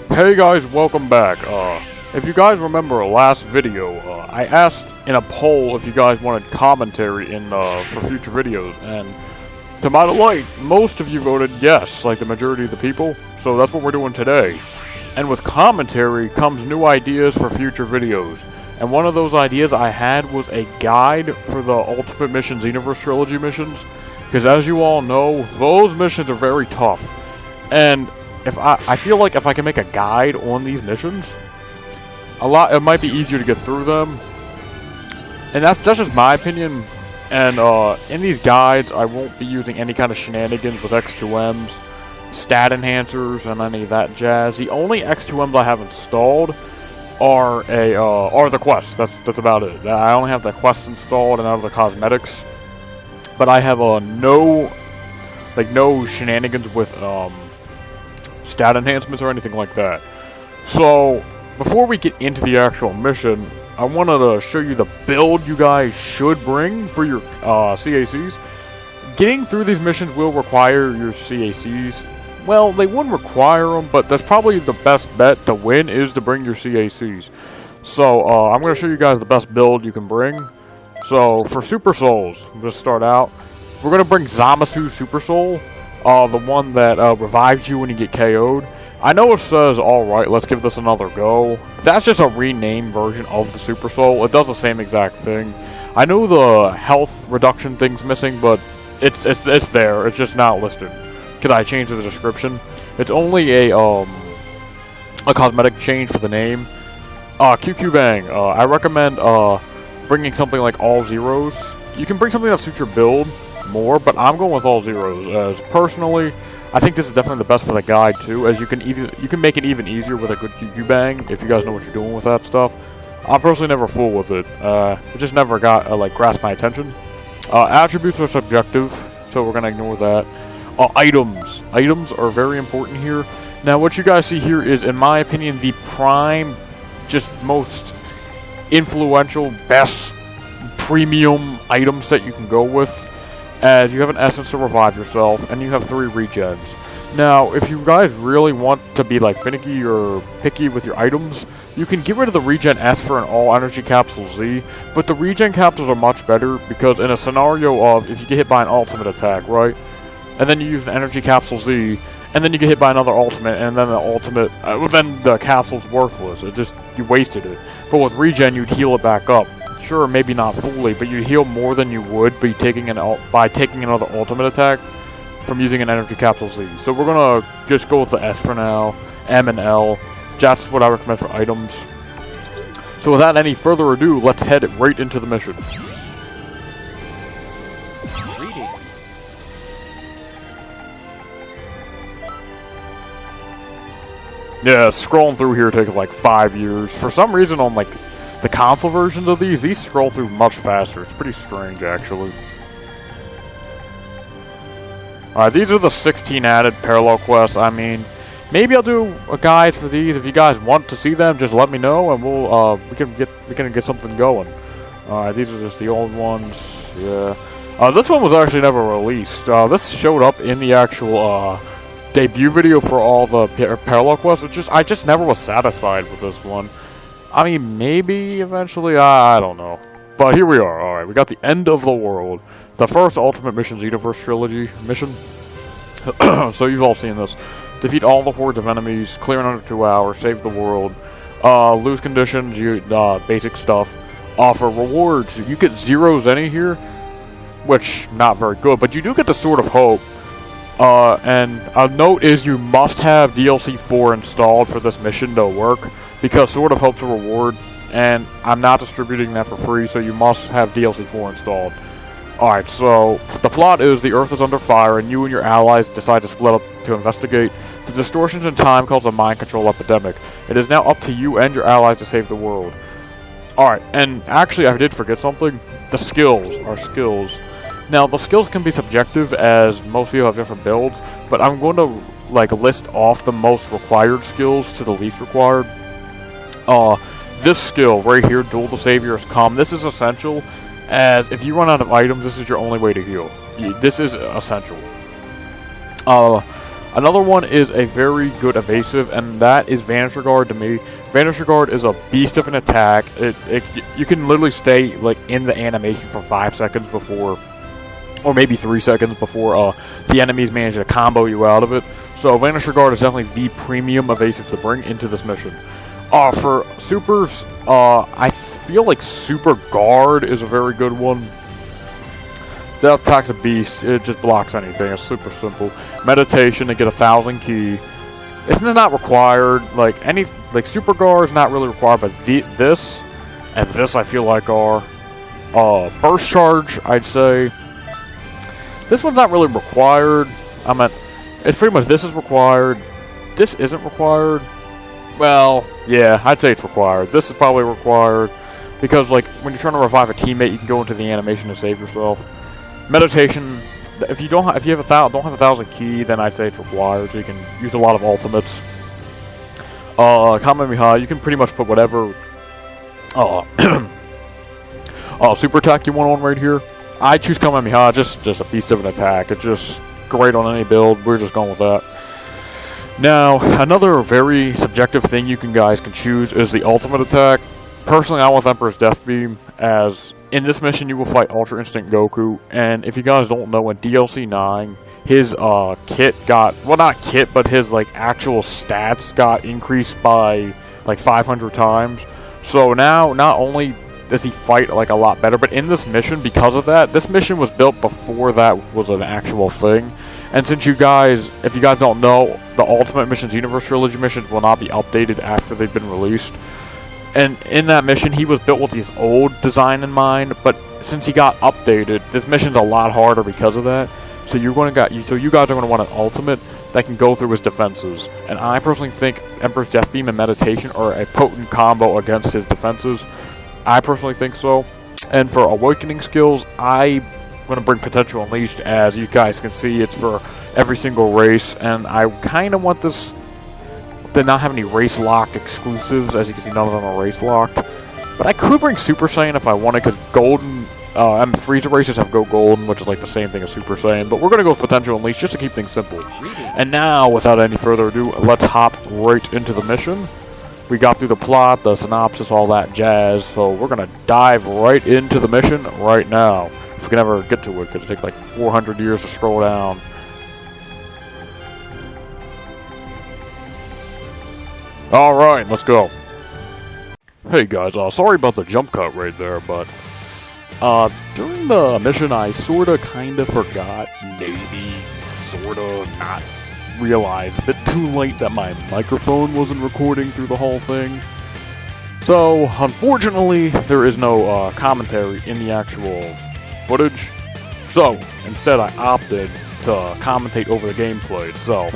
Hey guys, welcome back. If you guys remember our last video, I asked in a poll if you guys wanted commentary for future videos, and to my delight, most of you voted yes, like the majority of the people, so that's what we're doing today. And with commentary comes new ideas for future videos, and one of those ideas I had was a guide for the Ultimate Mission Xenoverse Trilogy missions, because as you all know, those missions are very tough, and I feel like if I can make a guide on these missions, it might be easier to get through them. And that's just my opinion. And in these guides, I won't be using any kind of shenanigans with X2Ms, stat enhancers, and any of that jazz. The only X2Ms I have installed are the quests. That's about it. I only have the quests installed and other cosmetics. But I have no shenanigans with stat enhancements or anything like that. So, before we get into the actual mission, I wanted to show you the build you guys should bring for your CACs. Getting through these missions will require your CACs. Well, they wouldn't require them, but that's probably the best bet to win is to bring your CACs. So, I'm going to show you guys the best build you can bring. So, for Super Souls, let's start out. We're going to bring Zamasu Super Soul. The one that revives you when you get KO'd. I know it says, alright, let's give this another go. That's just a renamed version of the Super Soul. It does the same exact thing. I know the health reduction thing's missing, but it's there. It's just not listed. Because I changed the description. It's only a cosmetic change for the name. QQ Bang. I recommend bringing something like all zeros. You can bring something that suits your build more, but I'm going with all zeros, as personally I think this is definitely the best for the guide too, as you can make it even easier with a good QQ Bang if you guys know what you're doing with that stuff. I'm personally never fool with it. It just never got grasped my attention. Attributes are subjective, so we're gonna ignore that. Items are very important here. Now what you guys see here is, in my opinion, the prime, just most influential, best premium item set you can go with, as you have an essence to revive yourself, and you have 3 regens. Now, if you guys really want to be finicky or picky with your items, you can get rid of the regen S for an all energy capsule Z, but the regen capsules are much better, because in a scenario of, if you get hit by an ultimate attack, right, and then you use an energy capsule Z, and then you get hit by another ultimate, and then the ultimate, then the capsule's worthless. You wasted it. But with regen, you'd heal it back up. Sure, maybe not fully, but you heal more than you would by taking another ultimate attack from using an energy capsule Z. So we're gonna just go with the S for now, M and L. That's what I recommend for items. So without any further ado, let's head right into the mission. Greetings. Yeah, scrolling through here takes 5 years. For some reason on the console versions of these scroll through much faster. It's pretty strange, actually. Alright, these are the 16 added parallel quests. I mean, maybe I'll do a guide for these. If you guys want to see them, just let me know, and we can get something going. Alright, these are just the old ones. Yeah. This one was actually never released. This showed up in the actual debut video for all the parallel quests. I just never was satisfied with this one. I mean, maybe eventually, I don't know. But here we are. Alright, we got the end of the world. The first Ultimate Mission Xenoverse Trilogy mission. So you've all seen this. Defeat all the hordes of enemies, clear in under 2 hours, save the world. Lose conditions, basic stuff. Offer rewards. You get zeros any here, which, not very good. But you do get the Sword of Hope. And a note is you must have DLC 4 installed for this mission to work, because Sword of Hope's a reward, and I'm not distributing that for free, so you must have DLC 4 installed. Alright, so the plot is the Earth is under fire, and you and your allies decide to split up to investigate. The distortions in time cause a mind control epidemic. It is now up to you and your allies to save the world. Alright, and actually I did forget something. The skills are skills. Now, the skills can be subjective, as most people have different builds, but I'm going to list off the most required skills to the least required. This skill right here, Duel the Savior's Come, this is essential, as if you run out of items, this is your only way to heal. This is essential. Another one is a very good evasive, and that is Vanisher Guard to me. Vanisher Guard is a beast of an attack. You can literally stay like in the animation for 5 seconds before, or maybe 3 seconds before the enemies manage to combo you out of it. So Vanisher Guard is definitely the premium evasive to bring into this mission. For supers, I feel like Super Guard is a very good one. That attacks a beast. It just blocks anything. It's super simple. Meditation to get 1,000 ki. It's not required. Like Super Guard is not really required, but this and this I feel like are. Burst Charge, I'd say. This one's not really required. It's pretty much this is required. This isn't required. Well, yeah, I'd say it's required. This is probably required because, like, when you're trying to revive a teammate, you can go into the animation to save yourself. Meditation, if you don't have 1,000 ki, then I'd say it's required. So you can use a lot of ultimates. Kamehameha, you can pretty much put whatever super attack you want on right here. I choose Kamehameha, just a beast of an attack. It's just great on any build. We're just going with that. Now, another very subjective thing you guys can choose is the ultimate attack. Personally, I want Emperor's Death Beam, as in this mission you will fight Ultra Instinct Goku, and if you guys don't know, in DLC 9, his kit got, well, not kit, but his like actual stats got increased by like 500 times. So now, not only does he fight like a lot better, but in this mission, because of that, this mission was built before that was an actual thing. And since you guys, if you guys don't know, the Ultimate Mission Xenoverse Trilogy missions will not be updated after they've been released. And in that mission, he was built with his old design in mind, but since he got updated, this mission's a lot harder because of that. So you guys are going to want an ultimate that can go through his defenses. And I personally think Emperor's Death Beam and Meditation are a potent combo against his defenses. I personally think so. And for awakening skills, I'm going to bring Potential Unleashed. As you guys can see, it's for every single race, and I kind of want this to not have any race locked exclusives. As you can see, none of them are race locked. But I could bring Super Saiyan if I wanted, because Golden and Frieza races have Go Golden, which is like the same thing as Super Saiyan. But we're going to go with Potential Unleashed just to keep things simple. And now, without any further ado, let's hop right into the mission. We got through the plot, the synopsis, all that jazz, so we're going to dive right into the mission right now. If we can ever get to it, because it takes like 400 years to scroll down. Alright, let's go. Hey guys, sorry about the jump cut right there, but during the mission I sorta kinda forgot, maybe sorta not realized a bit too late that my microphone wasn't recording through the whole thing. So, unfortunately, there is no commentary in the actual footage. So, instead I opted to commentate over the gameplay itself.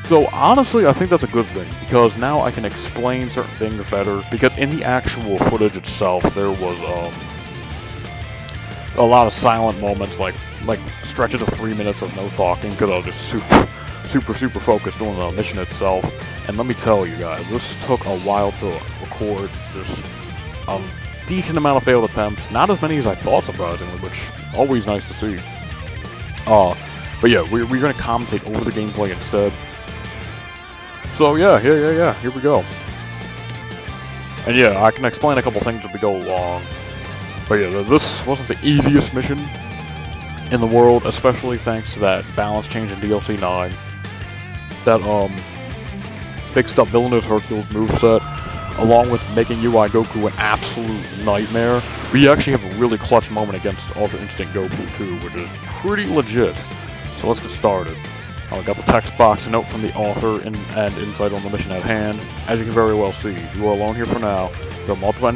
So, honestly, I think that's a good thing, because now I can explain certain things better, because in the actual footage itself, there was, a lot of silent moments, like stretches of 3 minutes of no talking, because I was just super focused on the mission itself. And let me tell you guys, this took a while to record. Just a decent amount of failed attempts, not as many as I thought, surprisingly, which always nice to see. But yeah, we're gonna commentate over the gameplay instead. So yeah, here we go. And yeah, I can explain a couple things as we go along. But yeah, this wasn't the easiest mission in the world, especially thanks to that balance change in DLC 9. That fixed up Villainous Hercule's moveset, along with making UI Goku an absolute nightmare. We actually have a really clutch moment against Ultra Instinct Goku too, which is pretty legit. So let's get started. I got the text box, a note from the author, and insight on the mission at hand. As you can very well see, you are alone here for now. There are multiple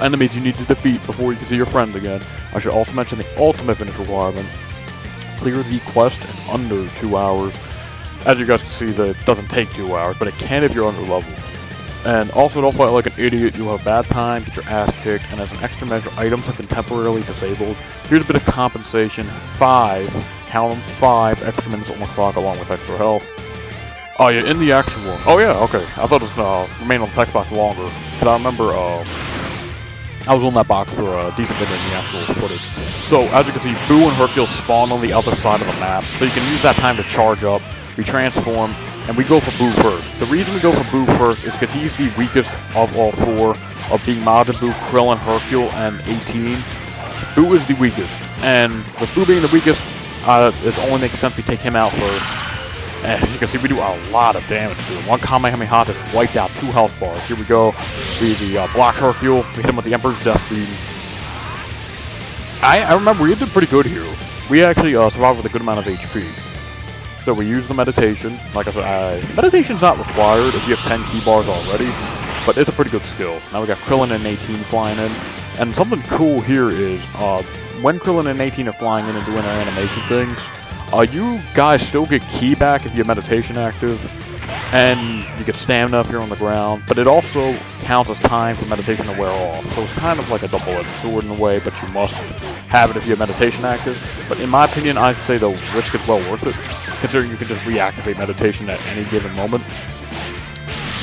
enemies you need to defeat before you can see your friends again. I should also mention the ultimate finish requirement. Clear the quest in under 2 hours. As you guys can see, that it doesn't take 2 hours, but it can if you're under level. And also, don't fight like an idiot. You'll have a bad time, get your ass kicked, and as an extra measure, items have been temporarily disabled. Here's a bit of compensation. 5 extra minutes on the clock along with extra health. Oh yeah, in the actual... Oh yeah, okay. I thought it was going to remain on the text box longer. Because I remember, I was on that box for a decent bit in the actual footage. So, as you can see, Boo and Hercule spawn on the other side of the map, so you can use that time to charge up, we transform, and we go for Boo first. The reason we go for Boo first is because he's the weakest of all four, of being Majin Buu, Krillin, Hercule, and 18. Boo is the weakest, and with Boo being the weakest, it only makes sense we take him out first. And as you can see, we do a lot of damage to him. One Kamehameha just wiped out 2 health bars. Here we go. We block Hercule. We hit him with the Emperor's Death Beam. I remember we did pretty good here. We actually survived with a good amount of HP. So we use the meditation. Like I said, meditation's not required if you have 10 key bars already, but it's a pretty good skill. Now we got Krillin and 18 flying in. And something cool here is, when Krillin and 18 are flying in and doing their animation things, you guys still get ki back if you have meditation active, and you get stamina if you're on the ground, but it also counts as time for meditation to wear off. So it's kind of like a double-edged sword in a way, but you must have it if you have meditation active. But in my opinion, I'd say the risk is well worth it, considering you can just reactivate meditation at any given moment.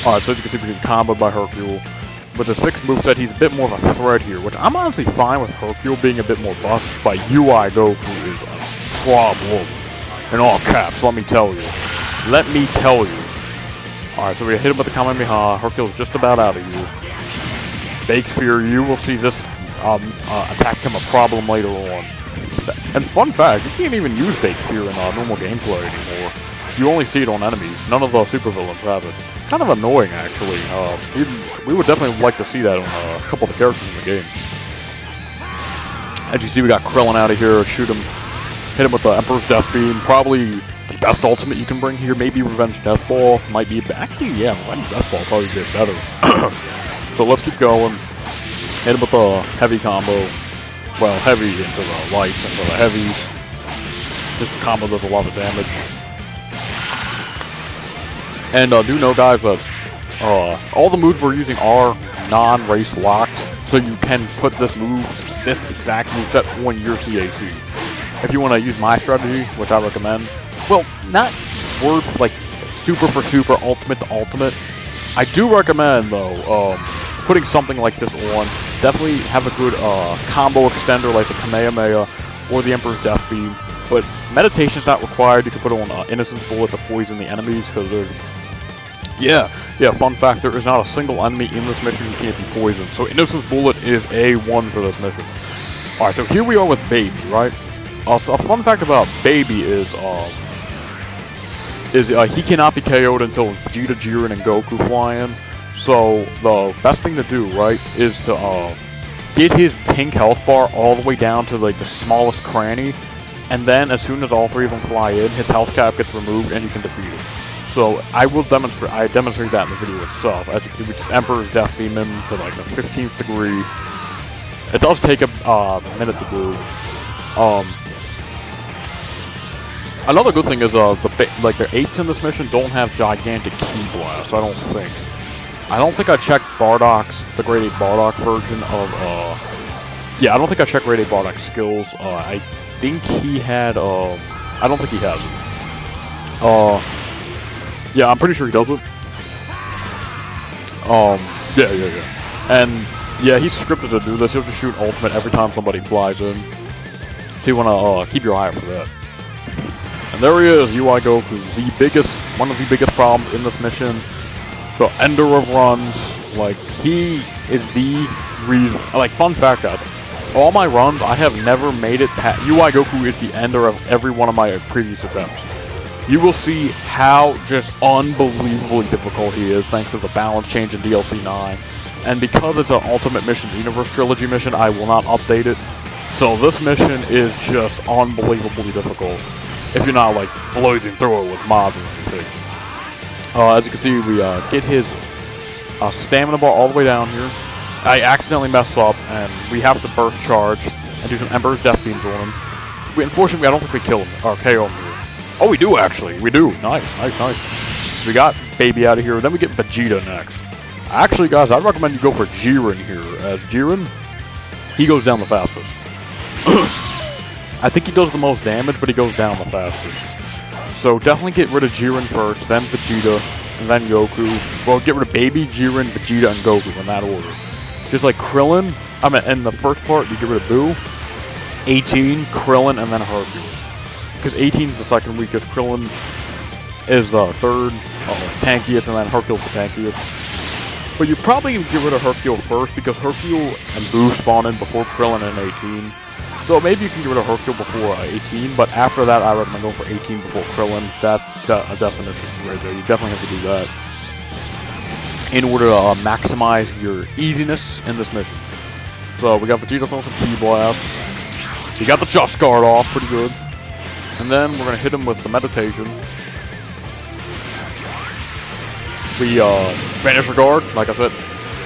Alright, so as you can see, we get comboed by Hercule. With his fixed moveset, he's a bit more of a threat here, which I'm honestly fine with Hercule being a bit more buffed, but UI Goku is a problem. In all caps, let me tell you. Let me tell you. Alright, so we hit him with the Kamehameha. Hercule's just about out of here. Bake Sphere, you will see this attack become a problem later on. And fun fact, you can't even use Bake Sphere in normal gameplay anymore. You only see it on enemies. None of the supervillains have it. Kind of annoying, actually. We would definitely like to see that on a couple of the characters in the game. As you see, we got Krillin out of here. Shoot him. Hit him with the Emperor's Death Beam. Probably the best ultimate you can bring here. Maybe Revenge Death Ball. Might be... Actually, yeah, Revenge Death Ball probably did better. So let's keep going. Hit him with the heavy combo. Well, heavy into the lights, into the heavies. Just the combo does a lot of damage. And do know, guys, that all the moves we're using are non-race locked, so you can put this exact moveset on your CAC. If you want to use my strategy, which I recommend, well, not words like super for super, ultimate to ultimate. I do recommend, though, putting something like this on. Definitely have a good combo extender like the Kamehameha or the Emperor's Death Beam. But meditation's not required. You can put on Innocence Bullet to poison the enemies, because there's... Yeah, fun fact, there is not a single enemy in this mission who can't be poisoned. So Innocence Bullet is A1 for this mission. Alright, so here we are with Baby, right? So a fun fact about Baby is he cannot be KO'd until Vegeta, Jiren, and Goku fly in. So the best thing to do, right, is to get his pink health bar all the way down to like the smallest cranny, and then as soon as all 3 of them fly in, his health cap gets removed and you can defeat him. So I demonstrate that in the video itself. As you can see, we just Emperor's Death Beam him to like the 15th degree. It does take a minute to do. Another good thing is the apes in this mission don't have gigantic ki blasts. I don't think I checked Bardock's, the Grade 8 Bardock version of yeah, I don't think I checked Grade 8 Bardock's skills. I think he had I don't think he has it. Yeah, I'm pretty sure he does it. Yeah. And yeah, he's scripted to do this. He'll just shoot ultimate every time somebody flies in. So you want to keep your eye out for that. And there he is, UI Goku, one of the biggest problems in this mission. The ender of runs. Like, he is the reason. Like, fun fact, guys. All my runs, I have never made it past. UI Goku is the ender of every one of my previous attempts. You will see how just unbelievably difficult he is, thanks to the balance change in DLC 9. And because it's an Ultimate Mission Xenoverse Trilogy mission, I will not update it. So this mission is just unbelievably difficult, if you're not, like, blazing through it with mods or anything. As you can see, we get his stamina bar all the way down here. I accidentally mess up, and we have to burst charge and do some Emperor's Death Beams on him. Unfortunately, I don't think we kill him, or KO him here. Oh, we do, actually. We do. Nice. We got Baby out of here. Then we get Vegeta next. Actually, guys, I'd recommend you go for Jiren here. As Jiren, he goes down the fastest. I think he does the most damage, but he goes down the fastest. So definitely get rid of Jiren first, then Vegeta, and then Goku. Well, get rid of Baby, Jiren, Vegeta, and Goku in that order. Just like Krillin, I mean, in the first part, you get rid of Boo. 18, Krillin, and then Hercule. Because 18 is the second weakest, Krillin is the third, tankiest, and then Hercule's the tankiest. But you probably get rid of Hercule first, because Hercule and Boo spawn in before Krillin in 18. So maybe you can get rid of Hercule before 18, but after that, I recommend going for 18 before Krillin. That's a definition right there. You definitely have to do that in order to maximize your easiness in this mission. So we got Vegeta throwing some Ki blasts. He got the Just Guard off, pretty good. And then we're gonna hit him with the meditation. We Vanisher Guard, like I said.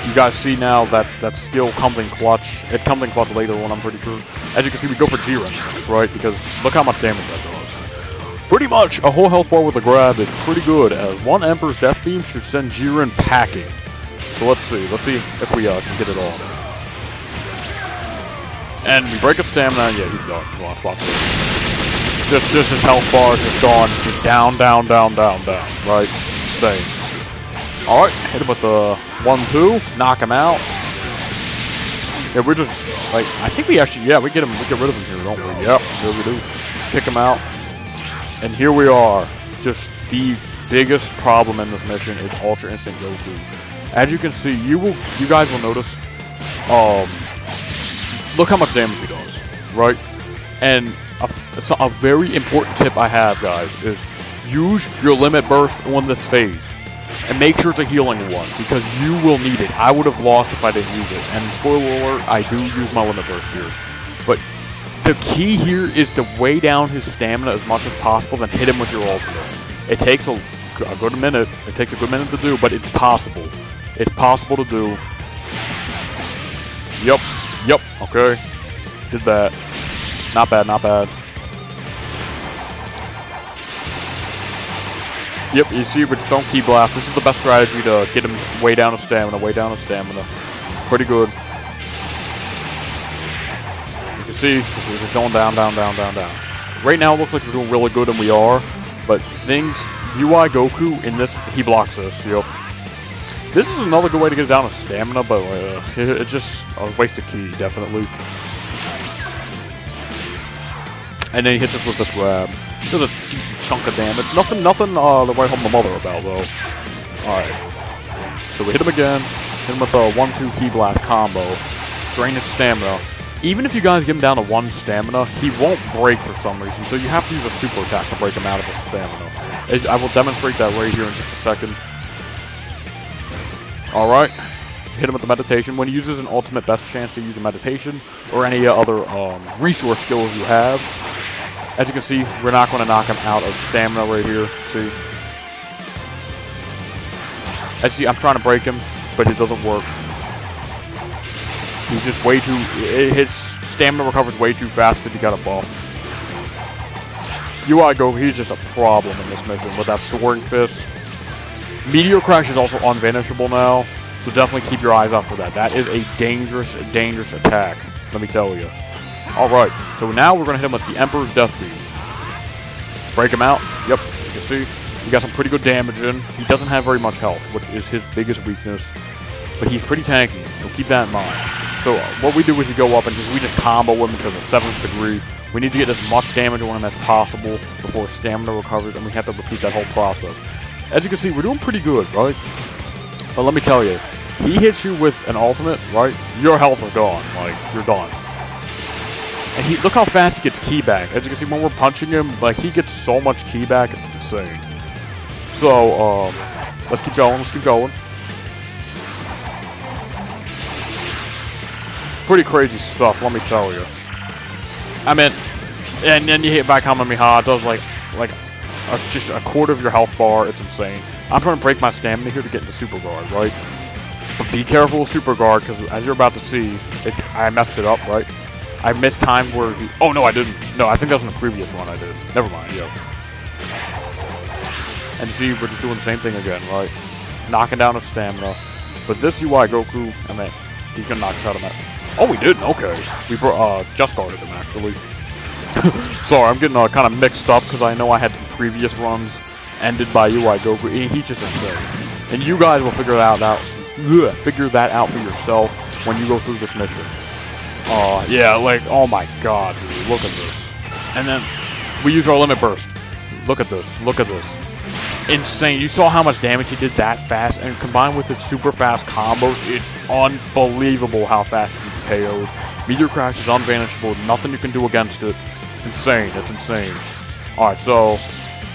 You guys see now that that skill comes in clutch. It comes in clutch later on, I'm pretty sure. As you can see, we go for Jiren, right? Because look how much damage that does. Pretty much a whole health bar with a grab is pretty good, as one Emperor's Death Beam should send Jiren packing. So let's see if we can get it off. And we break his stamina. Yeah, he's gone. Watch this. Just his health bar is gone. Just down, right? It's insane. Alright, hit him with the 1-2, knock him out. Yeah, we're just, like, I think we actually, yeah, we get rid of him here, don't we? Yep, here we do. Kick him out. And here we are. Just the biggest problem in this mission is Ultra Instinct Goku. As you can see, you guys will notice, look how much damage he does, right? And a very important tip I have, guys, is use your limit burst on this phase. And make sure it's a healing one, because you will need it. I would have lost if I didn't use it. And spoiler alert, I do use my limit burst here. But the key here is to weigh down his stamina as much as possible, then hit him with your ultimate. It takes a good minute. It takes a good minute to do, but it's possible. It's possible to do. Yep, okay. Did that. Not bad. Yep, you see, we just don't Ki blast. This is the best strategy to get him way down his stamina, Pretty good. You can see, we're just going down. Right now, it looks like we're doing really good, and we are. But things, UI Goku in this, he blocks us, yep. This is another good way to get down to stamina, but it's just a waste of Ki, definitely. And then he hits us with this grab. Does a decent chunk of damage. Nothing to write home the mother about, though. Alright. So we hit him again. Hit him with a 1-2 Ki blast combo. Drain his stamina. Even if you guys get him down to 1 stamina, he won't break for some reason. So you have to use a super attack to break him out of his stamina. I will demonstrate that right here in just a second. Alright. Hit him with the meditation. When he uses an ultimate, best chance to use a meditation or any other resource skills you have. As you can see, we're not going to knock him out of stamina right here. See? As you see, I'm trying to break him, but it doesn't work. He's just way too... His stamina recovers way too fast because he got a buff. UI Goku, he's just a problem in this mission with that soaring fist. Meteor Crash is also unvanishable now, so definitely keep your eyes out for that. That is a dangerous attack, let me tell you. Alright, so now we're going to hit him with the Emperor's Death Beam. Break him out. Yep, you can see. He got some pretty good damage in. He doesn't have very much health, which is his biggest weakness. But he's pretty tanky, so keep that in mind. So what we do is we go up and we just combo him to the 7th degree. We need to get as much damage on him as possible before stamina recovers, and we have to repeat that whole process. As you can see, we're doing pretty good, right? But let me tell you, he hits you with an ultimate, right? Your health is gone. Like, you're done. And look how fast he gets Ki back. As you can see, when we're punching him, like, he gets so much Ki back, it's insane. So, let's keep going. Pretty crazy stuff, let me tell you. I mean, and then you hit by Kamehameha, it does like just a quarter of your health bar. It's insane. I'm trying to break my stamina here to get into Super Guard, right? But be careful with Super Guard, because as you're about to see, I messed it up, right? I missed time where he... Oh, no, I didn't. No, I think that was in the previous one I did. Never mind, yeah. And you see, we're just doing the same thing again, right? Knocking down his stamina. But this UI Goku, I mean, he's gonna knock us out of that. Oh, we didn't? Okay. We just guarded him, actually. Sorry, I'm getting kind of mixed up, because I know I had some previous runs ended by UI Goku. He's just insane. And you guys will figure that out for yourself. when you go through this mission. Yeah, like, oh my god, dude, look at this. And then we use our limit burst. Look at this, look at this. Insane. You saw how much damage he did that fast, and combined with his super fast combos, it's unbelievable how fast he's KO'd. Meteor Crash is unvanishable, nothing you can do against it. It's insane, it's insane. Alright, so,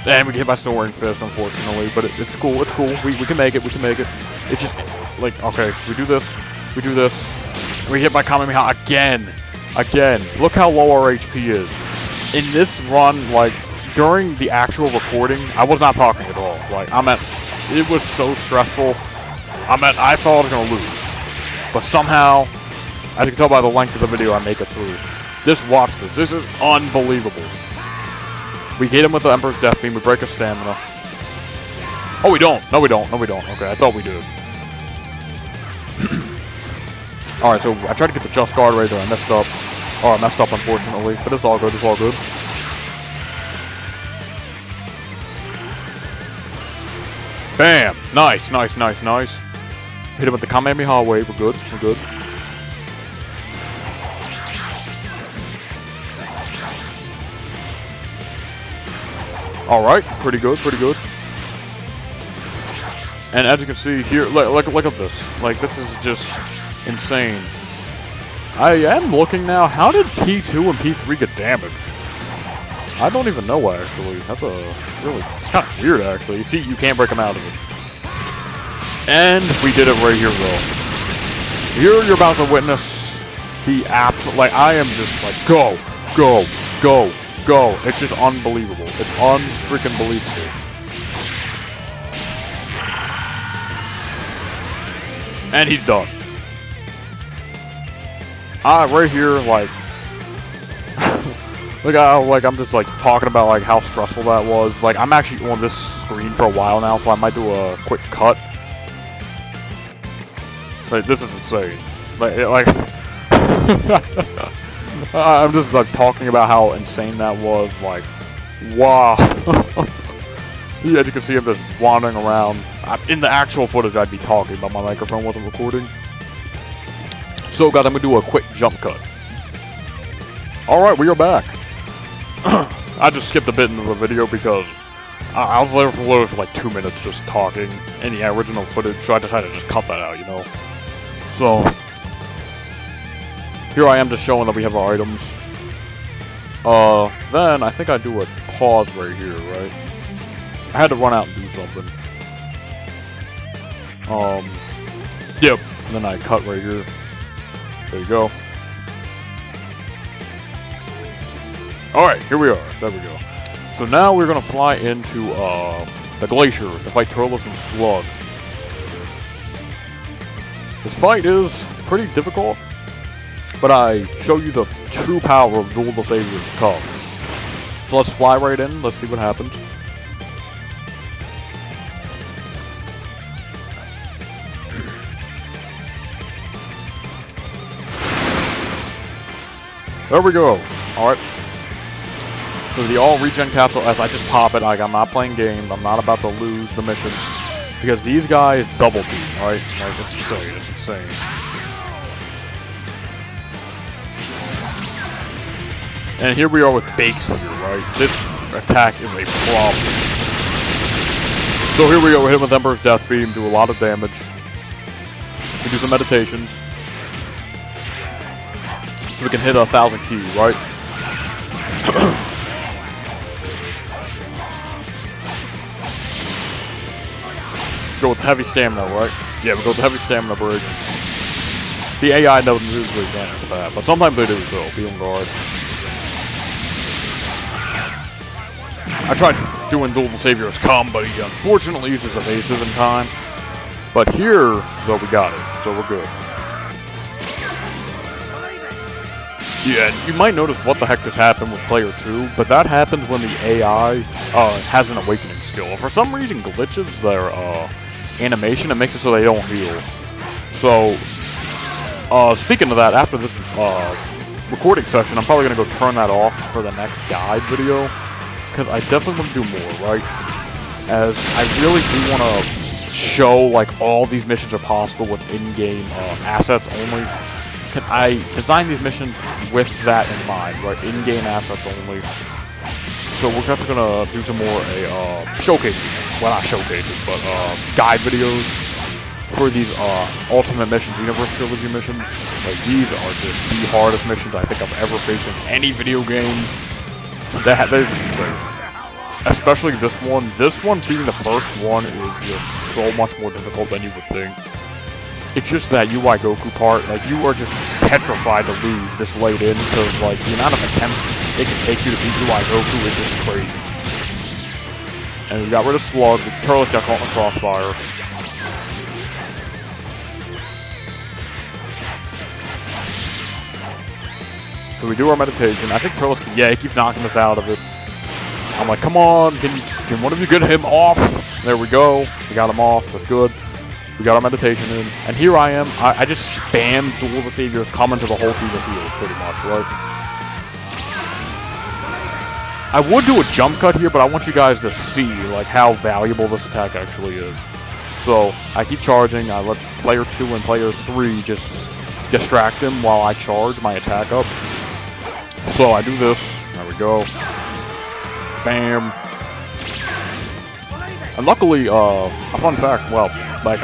and we get hit by Soaring Fist, unfortunately, but it's cool, it's cool. We can make it, we can make it. It's just, like, okay, we do this, and we hit by Kamehameha again. Look how low our HP is. In this run, like, during the actual recording, I was not talking at all. Like, it was so stressful. I thought I was gonna lose. But somehow, as you can tell by the length of the video, I make it through. Watch this. This is unbelievable. We hit him with the Emperor's Death Beam, we break his stamina. Oh, we don't. No, we don't. Okay, I thought we did. Alright, so I tried to get the just guard right there. I messed up. Oh, I messed up, unfortunately. But it's all good, Bam! Nice. Hit him with the Kamehameha wave. We're good. Alright, pretty good. And as you can see here, look at this. Like, this is just insane. I am looking now, how did P2 and P3 get damaged? I don't even know, actually. That's it's kind of weird, actually. You see, you can't break them out of it. And we did it right here, though. Here you're about to witness the like, I am just like, go. It's just unbelievable. It's unfreaking believable. And he's done. Right here, like, look, I'm just, like, talking about, like, how stressful that was. Like, I'm actually on this screen for a while now, so I might do a quick cut. Like, this is insane. Like I'm just, like, talking about how insane that was. Like, wow. Yeah, as you can see, I'm just wandering around. In the actual footage, I'd be talking, but my microphone wasn't recording. So, guys, I'm going to do a quick jump cut. Alright, we are back. I just skipped a bit into the video because I was there for like 2 minutes just talking in the original footage, so I decided to just cut that out, you know. So, here I am just showing that we have our items. Then I think I do a pause right here, right? I had to run out and do something. Yep, and then I cut right here. There you go. Alright, here we are. There we go. So now we're gonna fly into, the glacier to fight Turles and Slug. This fight is pretty difficult, but I show you the true power of Duel the Savior's Cup. So let's fly right in, let's see what happens. There we go. Alright. So the all regen capital, as I just pop it, like, I'm not playing games, I'm not about to lose the mission. Because these guys double team, right? Like, it's insane. And here we are with Bake Sphere, right? This attack is a problem. So here we go, we hit him with Emperor's Death Beam, do a lot of damage. We do some meditations. So we can hit 1,000 keys, right? Go with heavy stamina, right? Yeah, we go with heavy stamina bridge. The AI doesn't usually vanish that, but sometimes they do, so be on guard. I tried doing Duel the Savior's Come, but he unfortunately uses evasive in time. But here, though, we got it, so we're good. Yeah, you might notice what the heck just happened with player 2, but that happens when the AI has an awakening skill. For some reason glitches their animation and makes it so they don't heal. So, speaking of that, after this recording session, I'm probably going to go turn that off for the next guide video, because I definitely want to do more, right? As I really do want to show like all these missions are possible with in-game assets only. I designed these missions with that in mind, right? In-game assets only. So we're definitely gonna do some more showcases. Well, not showcases, but guide videos for these Ultimate Mission Xenoverse Trilogy missions. Like, these are just the hardest missions I think I've ever faced in any video game. They're just insane. Especially this one. This one being the first one is just so much more difficult than you would think. It's just that UI Goku part, like, you are just petrified to lose this late in, because, like, the amount of attempts it can take you to beat UI Goku is just crazy. And we got rid of Slug, Turles got caught in the crossfire. So we do our meditation. I think Turles, yeah, he keeps knocking us out of it. I'm like, come on, can one of you get him off? There we go. We got him off, that's good. We got our meditation in, and here I am. I just spam Duel of the Saviors, coming to the whole team of heals, pretty much, right? I would do a jump cut here, but I want you guys to see, like, how valuable this attack actually is. So, I keep charging, I let player 2 and player 3 just distract him while I charge my attack up. So, I do this, there we go. Bam. And luckily, a fun fact, well, like,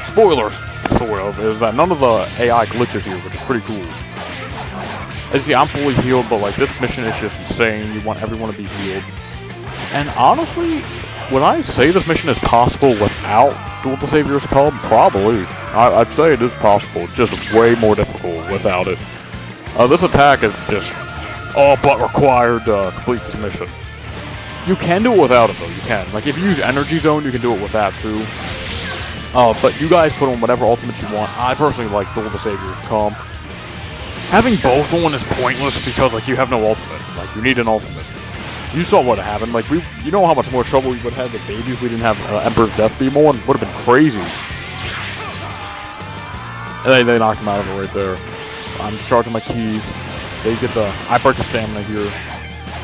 spoilers, sort of, is that none of the AI glitches here, which is pretty cool. As you see, I'm fully healed, but, like, this mission is just insane. You want everyone to be healed. And honestly, when I say this mission is possible without Duel of the Saviors Come, probably. I'd say it is possible. It's just way more difficult without it. This attack is just all but required to complete this mission. You can do it without it, though. You can. Like, if you use Energy Zone, you can do it with that, too. But you guys put on whatever ultimates you want. I personally like Duel of the Saviors Come. Having both on is pointless because, like, you have no ultimate. Like, you need an ultimate. You saw what happened. Like, you know how much more trouble we would have had with Baby if we didn't have Emperor's Death Beam on? Would have been crazy. And they knocked him out of it right there. I'm just charging my key. They get I break the stamina here.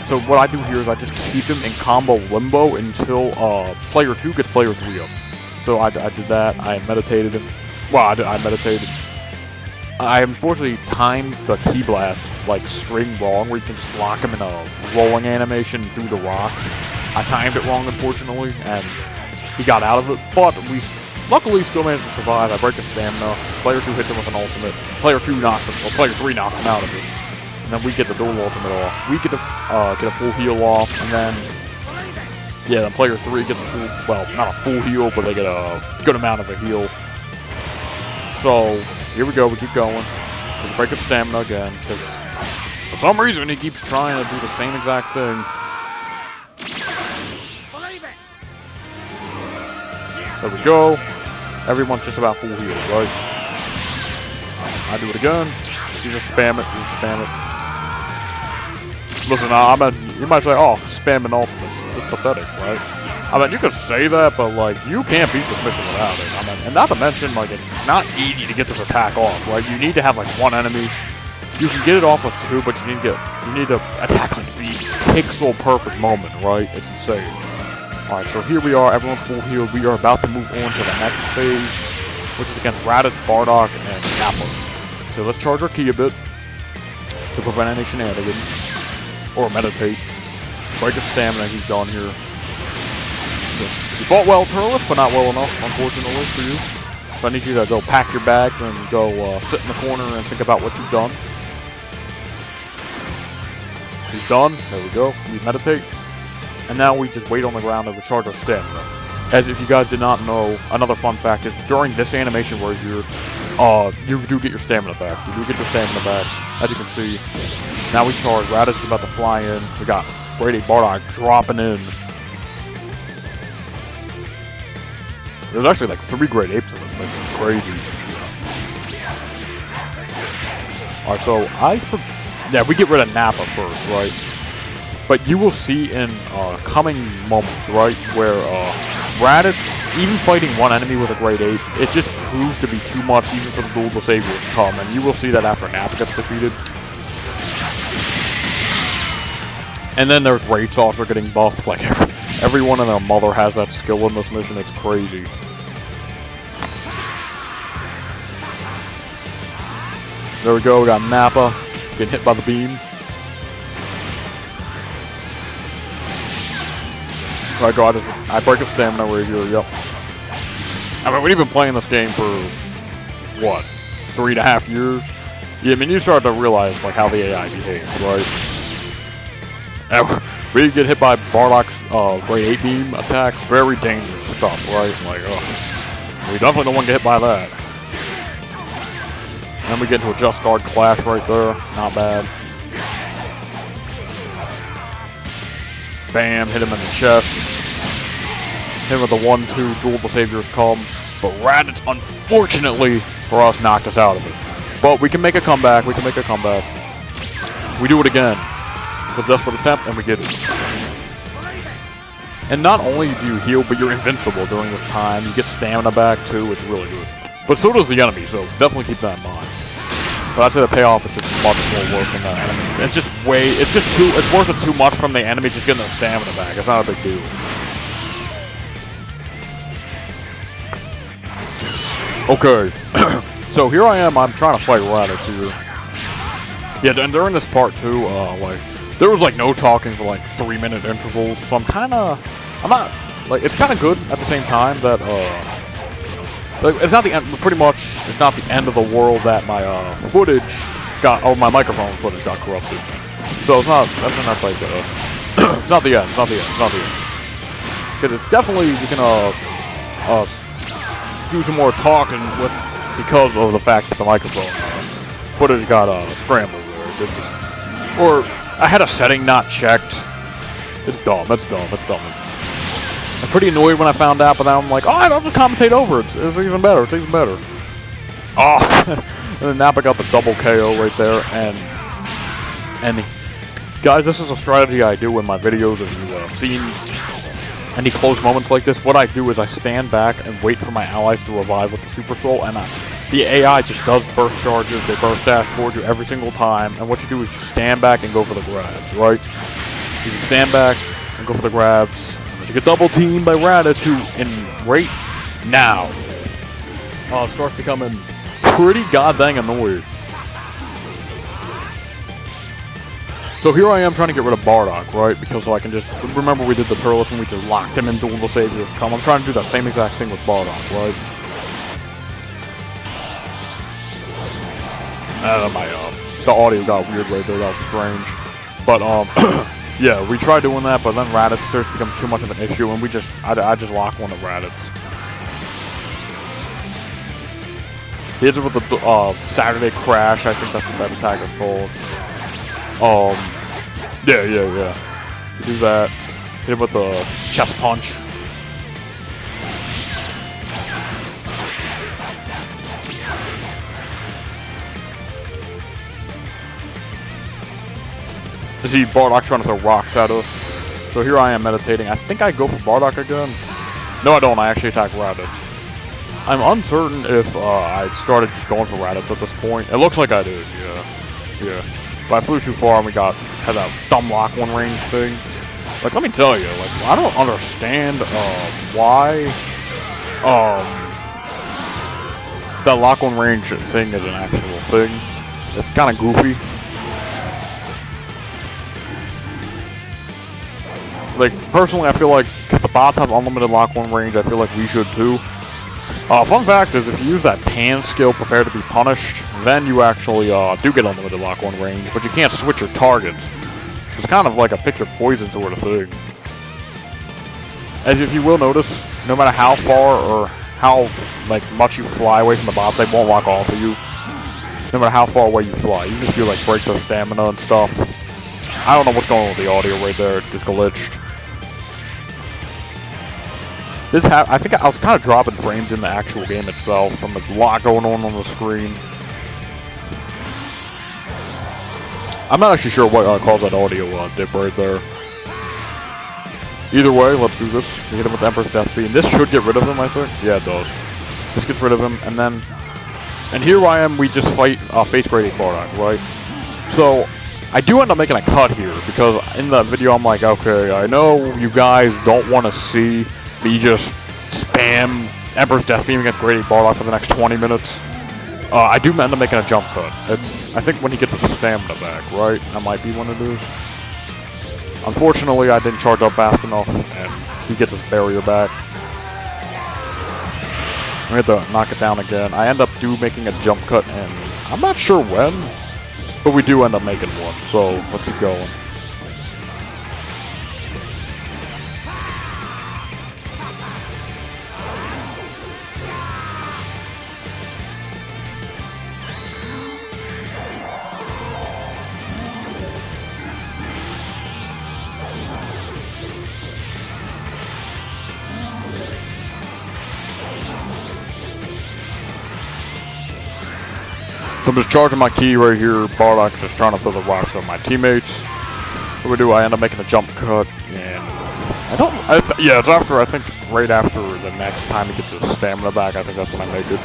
So what I do here is I just keep him in combo limbo until player 2 gets player 3 up. So I did that. I meditated him. Well, I meditated. I unfortunately timed the key blast like string wrong, where you can just lock him in a rolling animation through the rock. I timed it wrong, unfortunately, and he got out of it. But we luckily still managed to survive. I break his stamina. Player 2 hits him with an ultimate. Player 2 knocks him, or player 3 knocks him out of it. And then we get the dual ultimate off. We get to get a full heal off, and then yeah, then player 3 gets a full, well, not a full heal, but they get a good amount of a heal. So here we go. We keep going. We break his stamina again because for some reason he keeps trying to do the same exact thing. There we go. Everyone's just about full heal, right? I do it again. You just spam it. You just spam it. Listen, you might say, oh, spamming ultimates. It's pathetic, right? I mean, you could say that, but, like, you can't beat this mission without it. I mean, and not to mention, like, it's not easy to get this attack off, right? You need to have, like, one enemy. You can get it off with 2, but you need to attack, like, the pixel-perfect moment, right? It's insane. Alright, so here we are. Everyone's full healed. We are about to move on to the next phase, which is against Raditz, Bardock, and Nappa. So let's charge our key a bit to prevent any shenanigans. Or meditate. Break his stamina, he's done here. You fought well, Turles, but not well enough, unfortunately, for you. So I need you to go pack your bags and go sit in the corner and think about what you've done. He's done. There we go. We meditate. And now we just wait on the ground to recharge our stamina. As if you guys did not know, another fun fact is during this animation where you do get your stamina back. You do get your stamina back, as you can see. Now we charge. Raditz is about to fly in. We got Grade 8 Bardock dropping in. There's actually like 3 Grade 8s in this mission. It's crazy. Alright, so yeah, we get rid of Nappa first, right? But you will see in coming moments, right, where Raditz, even fighting one enemy with a Grade 8, it just proves to be too much even for the Duel of the Saviors Come, and you will see that after Nappa gets defeated. And then their Greats also getting buffed, like everyone and their mother has that skill in this mission, it's crazy. There we go, we got Nappa getting hit by the beam. Right, go, I break a stamina right here, yep. I mean, we've been playing this game for, what, 3.5 years? Yeah, I mean, you start to realize, like, how the AI behaves, right? And we get hit by Bardock's grade 8 beam attack, very dangerous stuff, right? Like, we definitely don't want to get hit by that. Then we get into a Just Guard clash right there, not bad. Bam, hit him in the chest. Hit him with the 1-2, Duel the Saviors come. But Raditz, unfortunately for us, knocked us out of it. But we can make a comeback, we do it again. With a desperate attempt, and we get it. And not only do you heal, but you're invincible during this time. You get stamina back too, it's really good. But so does the enemy, so definitely keep that in mind. But I'd say the payoff is just much more work than the enemy. It's worth it too much from the enemy just getting their stamina back. It's not a big deal. Okay, so here I am. I'm trying to fight Raditz here. Yeah, and during this part too, there was like no talking for like 3-minute intervals. So it's kind of good at the same time that it's not the end. Pretty much, it's not the end of the world that my my microphone footage got corrupted. So it's not. That's like it's not the end. It's not the end. Because it's definitely you can do some more talking with because of the fact that the microphone footage got scrambled or I had a setting not checked. It's dumb. I'm pretty annoyed when I found out, but then I'm like, oh, I don't have to commentate over it. It's even better. Oh, and then Nappa got the double KO right there, and guys, this is a strategy I do in my videos. If you've seen any close moments like this, what I do is I stand back and wait for my allies to revive with the Super Soul, and the AI just does burst charges. They burst dash towards you every single time, and what you do is you stand back and go for the grabs, right? You stand back and go for the grabs. You get double teamed by Raditz, who, right now, starts becoming pretty goddamn annoying. So here I am trying to get rid of Bardock, right? Because I can just remember we did the Turles when we just locked him in Duel the Saviors come. I'm trying to do that same exact thing with Bardock, right? The audio got weird right there. That was strange. But yeah, we tried doing that, but then Raditz starts becomes too much of an issue, and I just lock one of Raditz. He hits it with the Saturday Crash. I think that's what that attack is called. Yeah. You do that. Hit him with the chest punch. You see Bardock trying to throw rocks at us. So here I am meditating. I think I go for Bardock again. No, I don't. I actually attack Raditz. I'm uncertain if I started just going for Raditz at this point. It looks like I did, yeah. But I flew too far and we had that dumb lock one range thing. Like, let me tell you, like, I don't understand why that lock one range thing is an actual thing. It's kind of goofy. Like, personally, I feel like if the bots have unlimited lock one range, I feel like we should too. Fun fact is, if you use that pan skill, Prepare to be Punished, then you actually do get unlimited lock one range, but you can't switch your targets. It's kind of like a pick your poison sort of thing. As if you will notice, no matter how far or how much you fly away from the bots, they won't lock off of you. No matter how far away you fly, even if you break their stamina and stuff. I don't know what's going on with the audio right there, it just glitched. I think I was kind of dropping frames in the actual game itself from the lot going on the screen. I'm not actually sure what caused that audio dip right there. Either way, let's do this. We hit him with the Emperor's Death Beam. This should get rid of him, I think. Yeah, it does. This gets rid of him, and here I am. We just fight face grading Bardock, right? So I do end up making a cut here because in the video I'm like, okay, I know you guys don't want to see me just spam Emperor's Death Beam against Grady Bardock for the next 20 minutes. I do end up making a jump cut. It's, I think when he gets his stamina back, right? That might be when it is. Unfortunately, I didn't charge up fast enough, and he gets his barrier back. We have to knock it down again. I end up making a jump cut, and I'm not sure when, but we do end up making one, so let's keep going. So I'm just charging my key right here. Bardock's just trying to throw the rocks at my teammates. What we do, I end up making a jump cut, and yeah, it's after, I think, right after the next time he gets his stamina back, I think that's when I make it.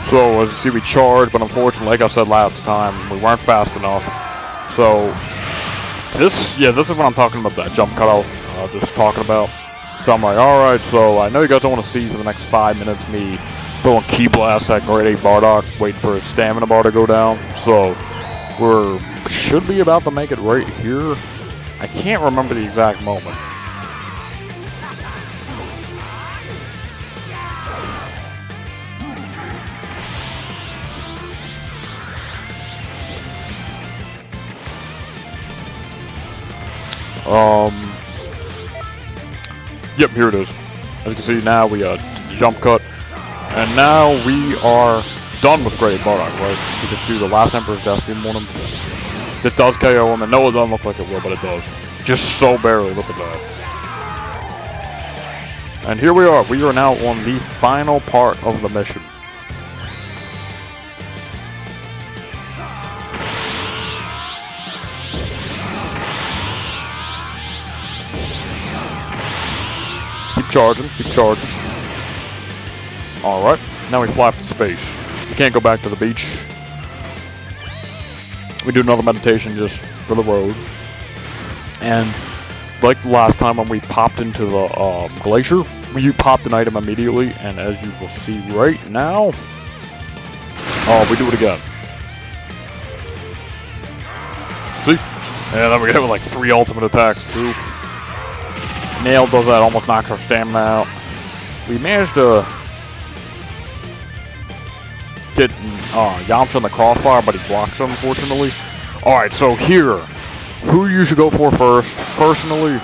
So, as you see, we charged, but unfortunately, like I said last time, we weren't fast enough. So, this is what I'm talking about, that jump cut I was just talking about. So I'm like, alright, so I know you guys don't want to see for the next 5 minutes me throwing key blasts at Grade 8 Bardock, waiting for his stamina bar to go down. So, should be about to make it right here. I can't remember the exact moment. Yep, here it is. As you can see now, we jump cut, and now we are done with Grade Bardock, right? We just do the last Emperor's Death Beam on him. This does KO him, and no, it doesn't look like it will, but it does. Just so barely, look at that. And here we are. We are now on the final part of the mission. Keep charging. Alright, now we fly up to space. You can't go back to the beach. We do another meditation just for the road. And like the last time when we popped into the glacier, we popped an item immediately, and as you will see right now, we do it again. See? And then we hit with like 3 ultimate attacks too. Nail does that, almost knocks our stamina out. We managed to get Yamcha in the crossfire, but he blocks it, unfortunately. Alright, so here, who you should go for first? Personally,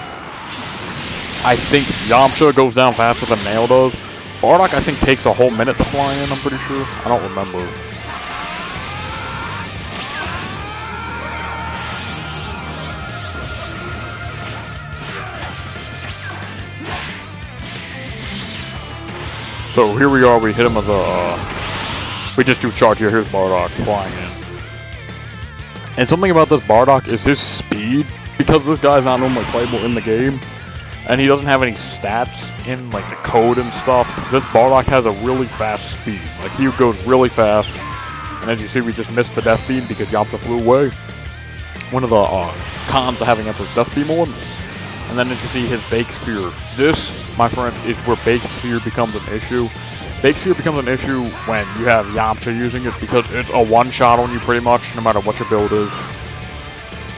I think Yamcha goes down faster than Nail does. Bardock, I think, takes a whole minute to fly in, I'm pretty sure. I don't remember. So here we are, we hit him with we just do charge here, here's Bardock flying in. And something about this Bardock is his speed, because this guy's not normally playable in the game, and he doesn't have any stats in like the code and stuff. This Bardock has a really fast speed, like he goes really fast, and as you see we just missed the Death Beam because Yamcha flew away. One of the cons of having Emperor's Death Beam on. And then as you see his Bake Sphere. This, my friend, is where Bake Sphere becomes an issue. Bake Sphere becomes an issue when you have Yamcha using it because it's a one-shot on you pretty much, no matter what your build is.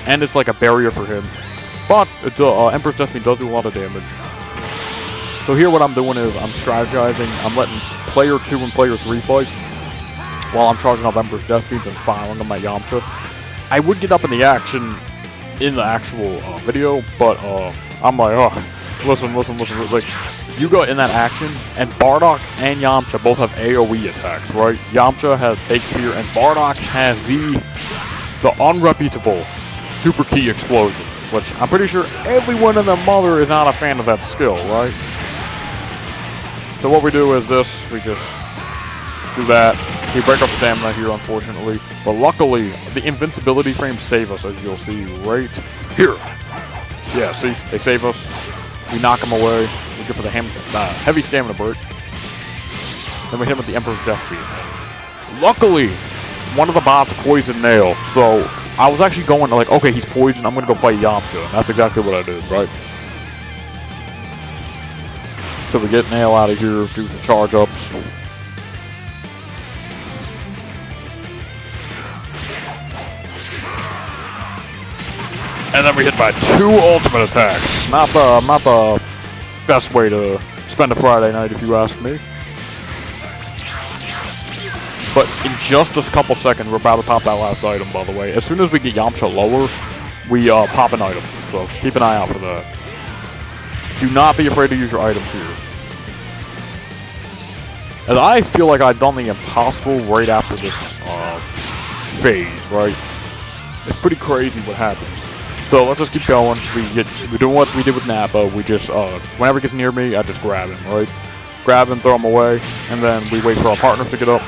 And it's like a barrier for him. But Emperor's Death Beam does do a lot of damage. So here what I'm doing is I'm strategizing. I'm letting player 2 and player 3 fight while I'm charging up Emperor's Death Beams and firing them at Yamcha. I would get up in the action in the actual video, but I'm like, listen, like, you go in that action, and Bardock and Yamcha both have AoE attacks, right? Yamcha has Bake Sphere, and Bardock has the unreputable Super Key Explosion, which I'm pretty sure everyone and their mother is not a fan of that skill, right? So what we do is this, we just do that. We break our stamina here, unfortunately. But luckily, the invincibility frames save us, as you'll see right here. Yeah, see? They save us. We knock them away. We go for the heavy stamina break. Then we hit him with the Emperor's Death Beam. Luckily, one of the bots poisoned Nail, so I was actually going to like, okay, he's poisoned, I'm gonna go fight Yamcha. And that's exactly what I did, right? So we get Nail out of here, do some charge ups. And then we hit by 2 ultimate attacks. Not the best way to spend a Friday night, if you ask me. But in just a couple seconds, we're about to pop that last item, by the way. As soon as we get Yamcha lower, we pop an item. So keep an eye out for that. Do not be afraid to use your items here. And I feel like I've done the impossible right after this phase, right? It's pretty crazy what happens. So let's just keep going. We're doing what we did with Nappa. We just, whenever he gets near me, I just grab him, right? Grab him, throw him away, and then we wait for our partners to get up.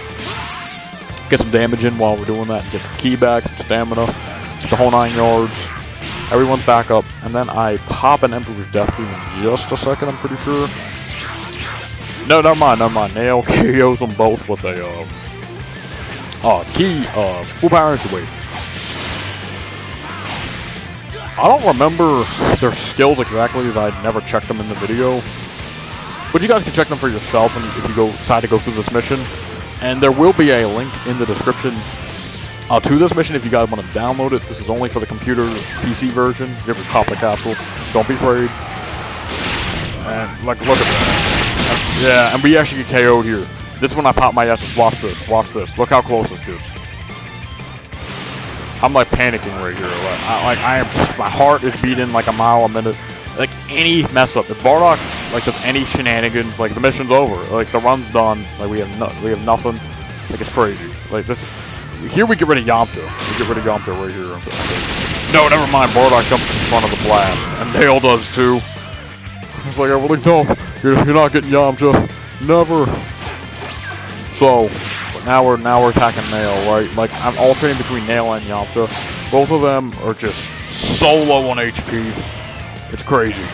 Get some damage in while we're doing that. Get some ki back, some stamina, the whole 9 yards. Everyone's back up, and then I pop an Emperor's Death Beam in just a second, I'm pretty sure. No, never mind. Nail KOs them both with a, full power energy wave. I don't remember their skills exactly, as I never checked them in the video. But you guys can check them for yourself if you decide to go through this mission. And there will be a link in the description to this mission if you guys want to download it. This is only for the computer PC version. You ever pop the capsule, don't be afraid. And like, look at that. Yeah, and we actually get KO'd here. This is when I pop my essence. Watch this. Watch this. Look how close this gets. I'm like panicking right here. My heart is beating like a mile a minute. Like any mess up, if Bardock like does any shenanigans, like the mission's over. Like the run's done. Like we have nothing. Like it's crazy. Like this. Here we get rid of Yamcha. We get rid of Yamcha right here. No, never mind. Bardock jumps in front of the blast, and Nail does too. It's like I'm like, no, you're not getting Yamcha. Never. So. Now we're attacking Nail, right? Like, I'm alternating between Nail and Yamcha. Both of them are just so low on HP. It's crazy.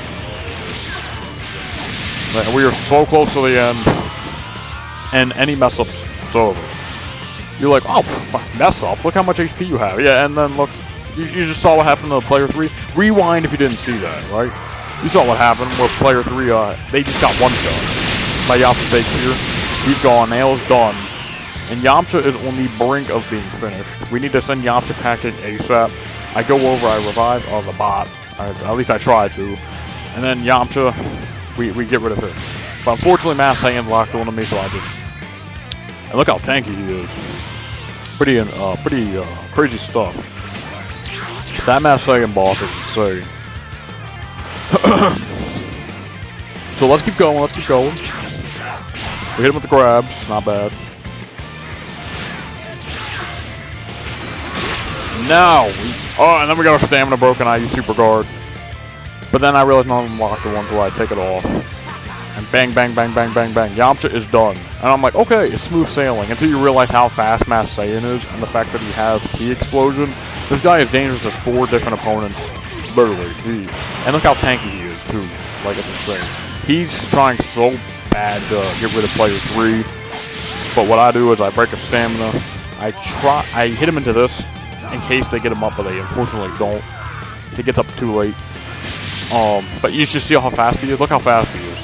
Like, we are so close to the end. And any mess-ups, it's over. You're like, oh, mess up? Look how much HP you have. Yeah, and then look, you just saw what happened to player 3. Rewind if you didn't see that, right? You saw what happened where player 3, they just got one shot. My Yamcha takes here. He's gone. Nail's done. And Yamcha is on the brink of being finished. We need to send Yamcha packing ASAP. I go over, I revive the bot. At least I try to. And then Yamcha, we get rid of him. But unfortunately, Mass Saiyan locked onto me, so I just... And look how tanky he is. Pretty crazy stuff. That Mass Saiyan boss is insane. So let's keep going, We hit him with the grabs, not bad. Now, and then we got our stamina broken. I use Super Guard. But then I realized none of them locked the ones where I take it off. And bang, bang, bang, bang, bang, bang. Yamcha is done. And I'm like, okay, it's smooth sailing. Until you realize how fast Mass Saiyan is and the fact that he has Ki Explosion. This guy is dangerous as 4 different opponents. Literally. And look how tanky he is, too. Like, it's insane. He's trying so bad to get rid of player 3. But what I do is I break his stamina. I hit him into this. In case they get him up, but they unfortunately don't. He gets up too late. But you just see how fast he is. Look how fast he is.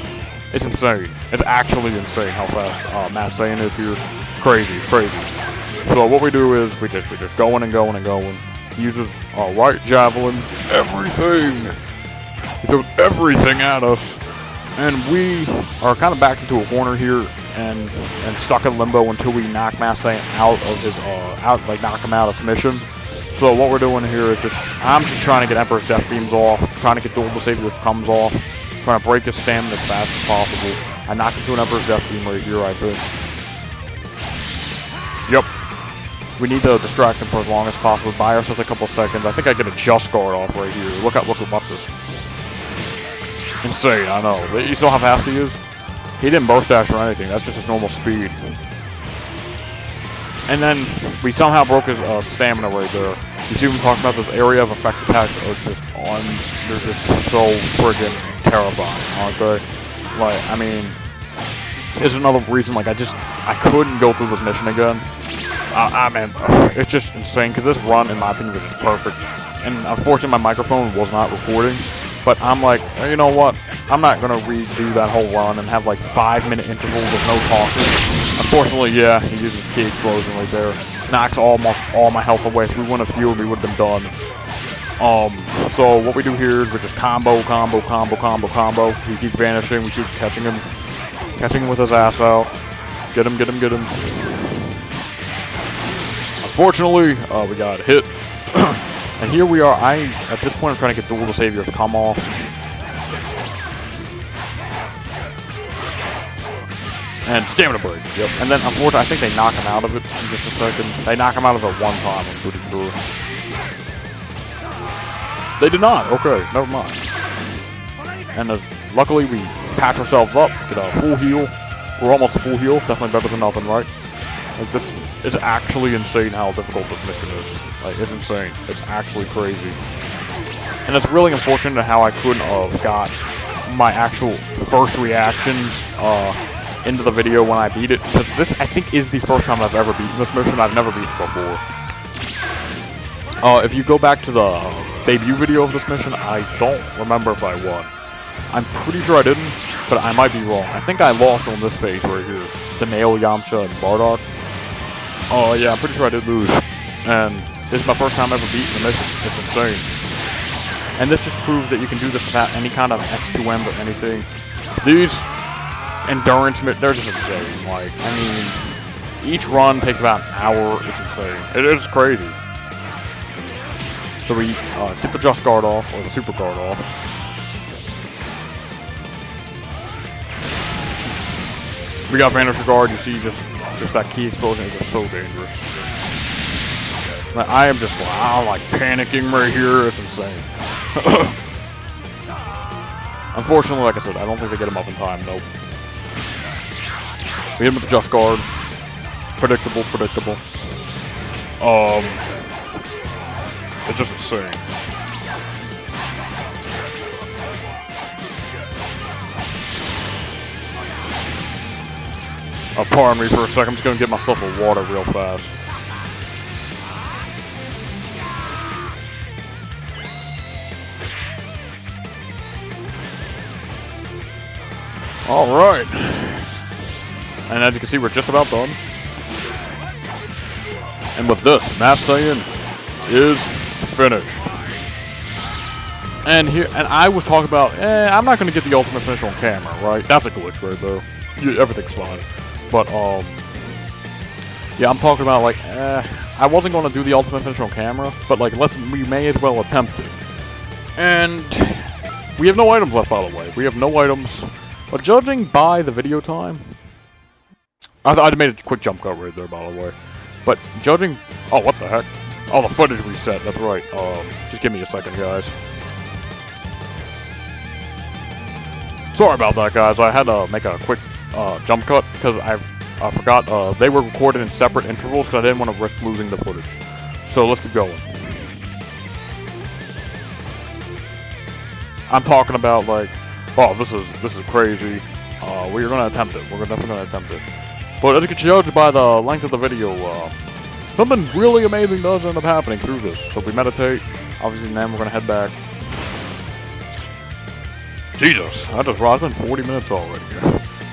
It's insane. It's actually insane how fast Mass Saiyan is here. It's crazy. It's crazy. So what we do is we just going and going and going. He uses our right javelin. Everything. He throws everything at us, and we are kind of backed into a corner here. And stuck in limbo until we knock Mass Saiyan out of his knock him out of commission. So what we're doing here is I'm just trying to get Emperor's Death Beams off, trying to get Dual Disable his comes off, trying to break his stamina as fast as possible. I knock into an Emperor's Death Beam right here, I think. Yep. We need to distract him for as long as possible. Buy ourselves a couple seconds. I think I get a Just Guard off right here. Look what's this? Insane, I know. You saw how fast he is? He didn't burst dash or anything. That's just his normal speed. And then we somehow broke his stamina right there. You see what I'm talking about? Those area of effect attacks are just they're just so friggin' terrifying, aren't they? Like, I mean, is another reason, like, I couldn't go through this mission again. I mean, it's just insane, because this run, in my opinion, was just perfect. And unfortunately, my microphone was not recording. But I'm like, you know what? I'm not going to redo that whole run and have, like, 5-minute intervals of no talking. Unfortunately, yeah, he uses key explosion right there. Knocks almost all my health away. If we wouldn't have healed, we would have been done. So what we do here is we just combo. He keeps vanishing. We keep catching him with his ass out. Get him. Unfortunately, we got hit. And here we are. At this point, I'm trying to get Duel of the Saviors come off. And stamina break. Yep. And then, unfortunately, I think they knock him out of it in just a second. They knock him out of it one time, I'm pretty sure. They did not. Okay, never mind. And luckily, we patch ourselves up, get a full heal. We're almost a full heal. Definitely better than nothing, right? Like, this is actually insane how difficult this mission is. Like, it's insane. It's actually crazy. And it's really unfortunate how I couldn't have got my actual first reactions into the video when I beat it. Because this, I think, is the first time I've ever beaten this mission. I've never beaten it before. If you go back to the debut video of this mission, I don't remember if I won. I'm pretty sure I didn't, but I might be wrong. I think I lost on this phase right here. The Nail, Yamcha, and Bardock. Oh, yeah, I'm pretty sure I did lose. And this is my first time ever beating the mission. It's insane. And this just proves that you can do this without any kind of X2M or anything. These endurance, they're just insane. Like, I mean, each run takes about an hour. It's insane. It is crazy. So we get the Just Guard off, or the Super Guard off. We got Vanisher Guard. You see just that key explosion is just so dangerous. Like, I am just like panicking right here. It's insane. Unfortunately, like I said, I don't think they get him up in time. Nope. We hit him with the Just Guard. Predictable. It's just insane. Pardon me for a second. I'm just gonna get myself a water real fast. Alright. And as you can see, we're just about done. And with this, Mass Saiyan is finished. And I was talking about, I'm not gonna get the ultimate finish on camera, right? That's a glitch right there. Everything's fine. But, yeah, I'm talking about, like, I wasn't going to do the ultimate finish on camera, but, like, we may as well attempt it. And we have no items left, by the way. We have no items. But judging by the video time, I made a quick jump cut right there, by the way. But judging, oh, what the heck? Oh, the footage reset, that's right. Just give me a second, guys. Sorry about that, guys. I had to make a quick jump cut because I forgot they were recorded in separate intervals because I didn't want to risk losing the footage. So let's keep going. I'm talking about, like, oh, this is crazy. We're gonna attempt it. We're definitely gonna attempt it. But as you can judge by the length of the video, something really amazing does end up happening through this. So we meditate. Obviously, then we're gonna head back. Jesus, I just rocked. It's been 40 minutes already.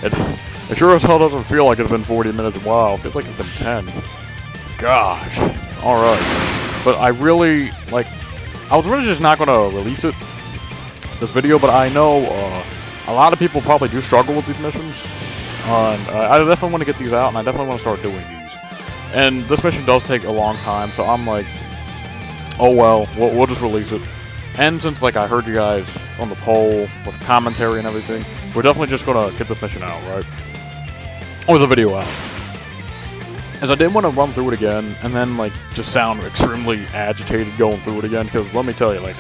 It sure as hell doesn't feel like it's been 40 minutes. Wow, it feels like it's been 10. Gosh. Alright. But I really, like, I was really just not going to release this video, but I know a lot of people probably do struggle with these missions. And I definitely want to get these out, and I definitely want to start doing these. And this mission does take a long time, so I'm like, oh well, we'll just release it. And since, like, I heard you guys on the poll with commentary and everything, we're definitely just going to get this mission out, right? Or the video out. As I didn't want to run through it again, and then, like, just sound extremely agitated going through it again, because let me tell you, like,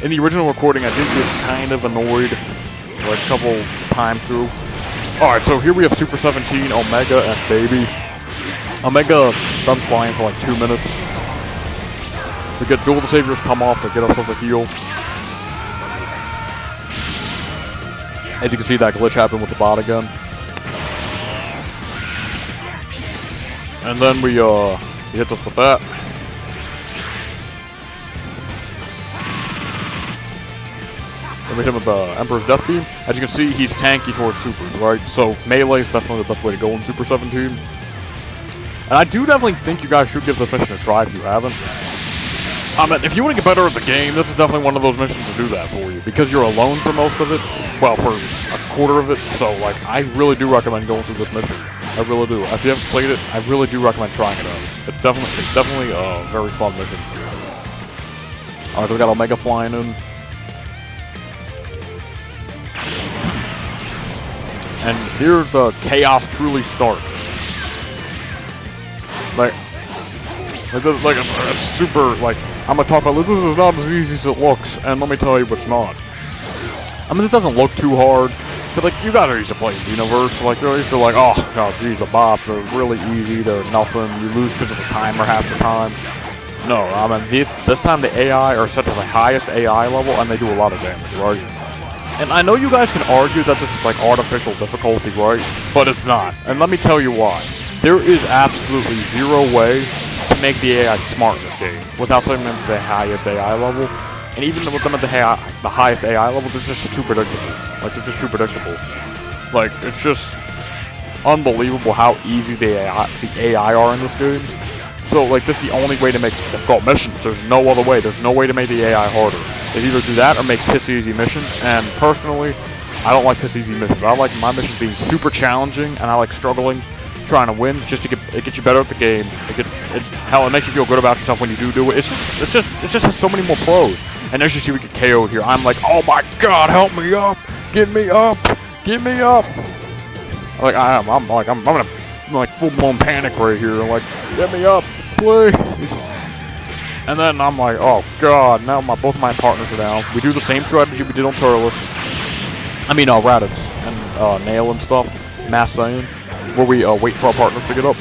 in the original recording, I did get kind of annoyed, like, a couple times through. Alright, so here we have Super 17, Omega, and Baby. Omega done flying for, like, 2 minutes. We get Duel of the Saviors come off to get ourselves a heal. As you can see, that glitch happened with the bot again. And then he hits us with that. Then we hit him with the Emperor's Death Beam. As you can see, he's tanky towards supers, right? So melee is definitely the best way to go in Super 17. And I do definitely think you guys should give this mission a try if you haven't. I mean, if you want to get better at the game, this is definitely one of those missions to do that for you. Because you're alone for most of it. Well, for a quarter of it. So, like, I really do recommend going through this mission. I really do. If you haven't played it, I really do recommend trying it out. It's definitely a very fun mission. Alright, so we got Omega flying in. And here the chaos truly starts. Like it's super, like, I'm gonna talk about this is not as easy as it looks, and let me tell you what's not. I mean, this doesn't look too hard, but like, you guys are used to playing Xenoverse, like, you're used to like, oh geez, the bops are really easy, they're nothing, you lose because of the timer half the time. No, I mean, this time the AI are set to the highest AI level, and they do a lot of damage, right? And I know you guys can argue that this is like artificial difficulty, right? But it's not, and let me tell you why. There is absolutely zero way to make the AI smart in this game without setting them to the highest AI level. And even with them at the highest AI level, they're just too predictable. Like, they're just too predictable. Like, it's just unbelievable how easy the AI are in this game. So, like, this is the only way to make difficult missions. There's no other way. There's no way to make the AI harder. They either do that or make piss-easy missions. And personally, I don't like piss-easy missions. I like my missions being super challenging, and I like struggling, trying to win, just to get you better at the game. Hell, it makes you feel good about yourself when you do it. It just has so many more pros. And as you see, we get KO'd here. I'm like, oh my god, help me up, get me up, get me up. Like I'm in like full-blown panic right here. I'm like, get me up, please. And then I'm like, oh god, now both of my partners are down. We do the same strategy we did on Turles. I mean, Raditz and Nail and stuff, Mass Saiyan, where we wait for our partners to get up,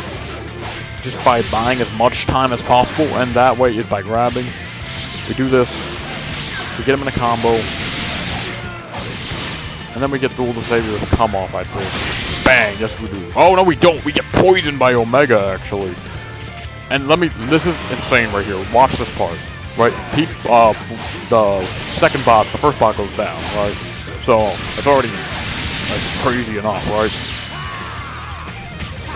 just by buying as much time as possible, and that way is by grabbing. We do this, we get him in a combo, and then we get Duel the Savior's come off, I think. Bang, yes we do. Oh no we don't, we get poisoned by Omega actually. And this is insane right here, watch this part, right? The second bot, the first bot goes down, right? So, it's already, just crazy enough, right?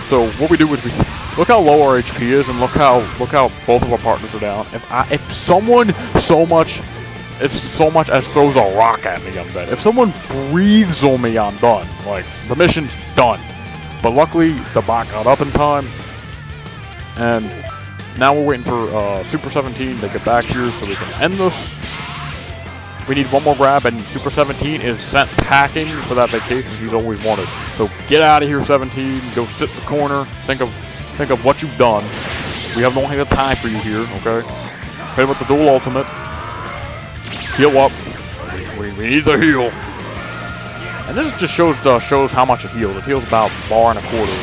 So what we do is we look how low our HP is, and look how both of our partners are down. If someone so much as throws a rock at me, I'm dead. If someone breathes on me, I'm done. Like, the mission's done. But luckily, the bot got up in time, and now we're waiting for Super 17 to get back here so we can end this. We need one more grab, and Super 17 is sent packing for that vacation he's always wanted. So get out of here, 17. Go sit in the corner. Think of what you've done. We have no time for you here, okay? Hit him with the dual ultimate. Heal up. We need the heal. And this just shows how much it heals. It heals about bar and a quarter.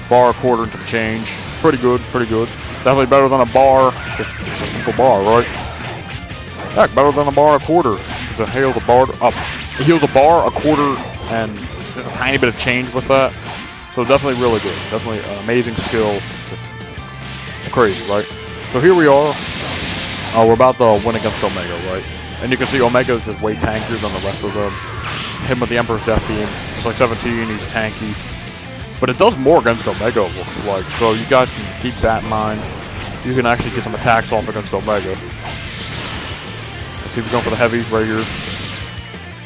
Bar, a quarter, and some change. Pretty good, pretty good. Definitely better than a bar. Just a simple bar, right? Heck, better than a bar, a quarter. Because it heals a bar, a quarter, and just a tiny bit of change with that. So definitely really good. Definitely an amazing skill. It's crazy, right? So here we are. We're about to win against Omega, right? And you can see Omega is just way tankier than the rest of them. Him with the Emperor's Death Beam. Just like 17, he's tanky. But it does more against Omega, it looks like. So you guys can keep that in mind. You can actually get some attacks off against Omega. Let's see if we're going for the heavies right here.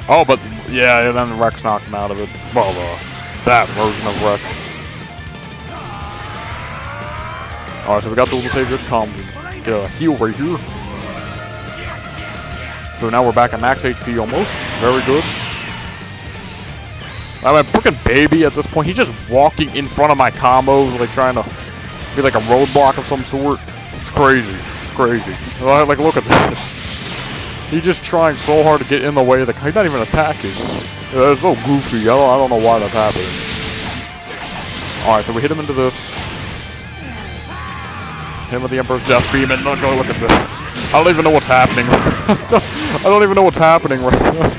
Oh, but yeah, then Rex knocked him out of it. Well, that version of Rex. Alright, so we got the Duel Savior's come. Get a heal right here. So now we're back at max HP almost. Very good. I'm a freaking baby at this point. He's just walking in front of my combos, like trying to be like a roadblock of some sort. It's crazy. It's crazy. Like, look at this. He's just trying so hard to get in the way of the. He's not even attacking. It's so goofy. I don't know why that's happening. Alright, so we hit him into this. Him with the Emperor's Death Beam, and look at this. I don't even know what's happening. I don't even know what's happening right now.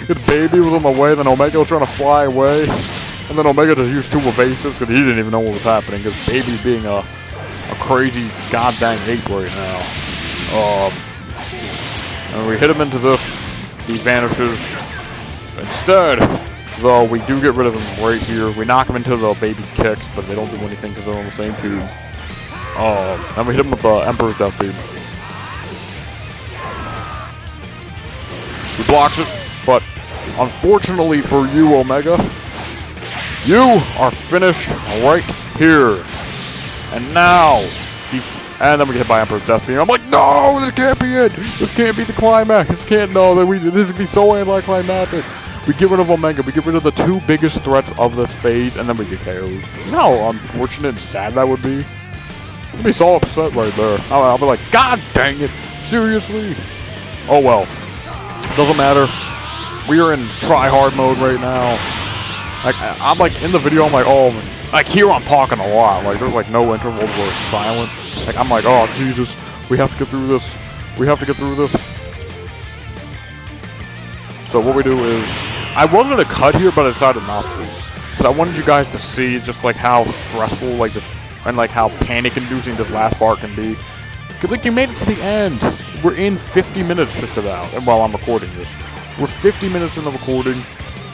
His baby was on the way, then Omega was trying to fly away. And then Omega just used 2 evasives because he didn't even know what was happening because Baby being a crazy goddamn ape right now. And we hit him into this. He vanishes. Instead, though, we do get rid of him right here. We knock him into the Baby's kicks, but they don't do anything because they're on the same team. And we hit him with the Emperor's Death Beam. He blocks it, but unfortunately for you, Omega, you are finished right here. And now, and then we get hit by Emperor's Death Beam. I'm like, no, this can't be it. This can't be the climax. This can't, no, this would be so anticlimactic. We get rid of Omega. We get rid of the 2 biggest threats of this phase, and then we get KO'd. You know how unfortunate and sad that would be? I'd be so upset right there. I'll be like, God dang it. Seriously? Oh well. Doesn't matter. We are in try-hard mode right now. Like, I'm like, in the video, I'm like, oh, like, here I'm talking a lot. Like, there's like no interval where it's silent. Like, I'm like, oh, Jesus, we have to get through this. We have to get through this. So what we do is, I was going to cut here, but I decided not to. But I wanted you guys to see just like how stressful, like this, and like how panic-inducing this last part can be. Because like, you made it to the end. We're in 50 minutes just about, and while I'm recording this. We're 50 minutes in the recording,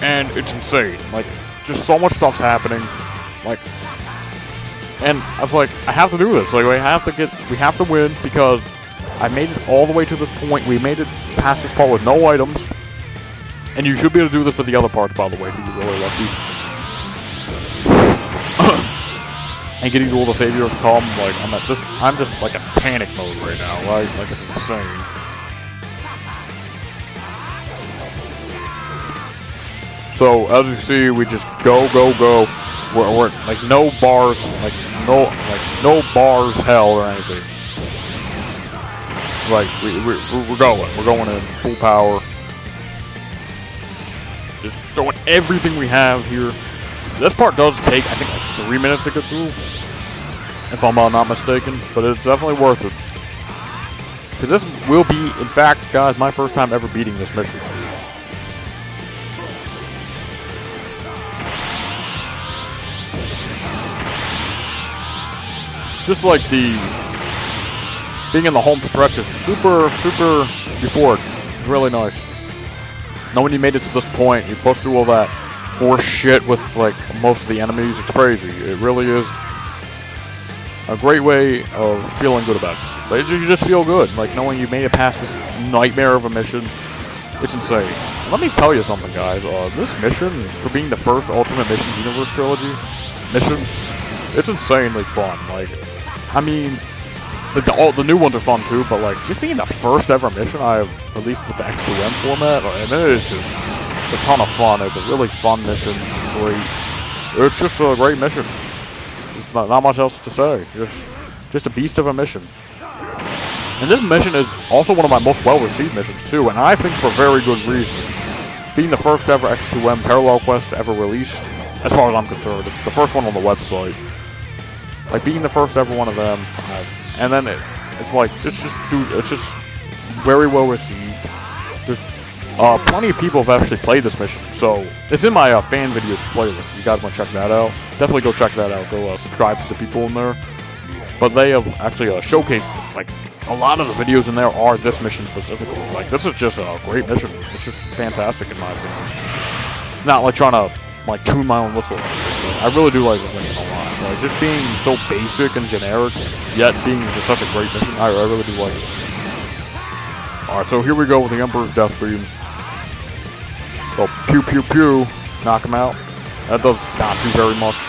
and it's insane. Like, just so much stuff's happening. Like, and I was like, I have to do this. Like, we have to win because I made it all the way to this point. We made it past this part with no items. And you should be able to do this with the other parts, by the way, if you're really lucky. And getting to all the saviors come, like, I'm just like a panic mode right now, right? Like, it's insane. So, as you see, we just go. We're like, no bars, no bars hell or anything. Like, we're going in full power. Just throwing everything we have here. This part does take, I think, like 3 minutes to get through, if I'm not mistaken, but it's definitely worth it. Because this will be, in fact, guys, my first time ever beating this mission. Just like being in the home stretch is super euphoric. It's really nice. Knowing you made it to this point, you pushed through all that horse shit with like most of the enemies, it's crazy. It really is a great way of feeling good about it. But you just feel good, like knowing you made it past this nightmare of a mission. It's insane. Let me tell you something, guys. This mission, for being the first Ultimate Mission Xenoverse Trilogy mission, it's insanely fun. Like, I mean, the new ones are fun too, but like just being the first ever mission I've released with the X2M format, and it's a ton of fun. It's a really fun mission. Great. It's just a great mission. Not much else to say. Just a beast of a mission. And this mission is also one of my most well-received missions too, and I think for very good reason. Being the first ever X2M parallel quest ever released, as far as I'm concerned, it's the first one on the website. Like being the first ever one of them, and then it's like it's just very well received. There's plenty of people have actually played this mission, so it's in my fan videos playlist. You guys want to check that out? Definitely go check that out. Go subscribe to the people in there. But they have actually showcased like a lot of the videos in there are this mission specifically. Like this is just a great mission. It's just fantastic in my opinion. Not like trying to like tune my own whistle or anything, but I really do like this mission a lot. Like just being so basic and generic, yet being just such a great mission, I really do like it. Alright, so here we go with the Emperor's Death Beam. So pew pew pew, knock him out. That does not do very much.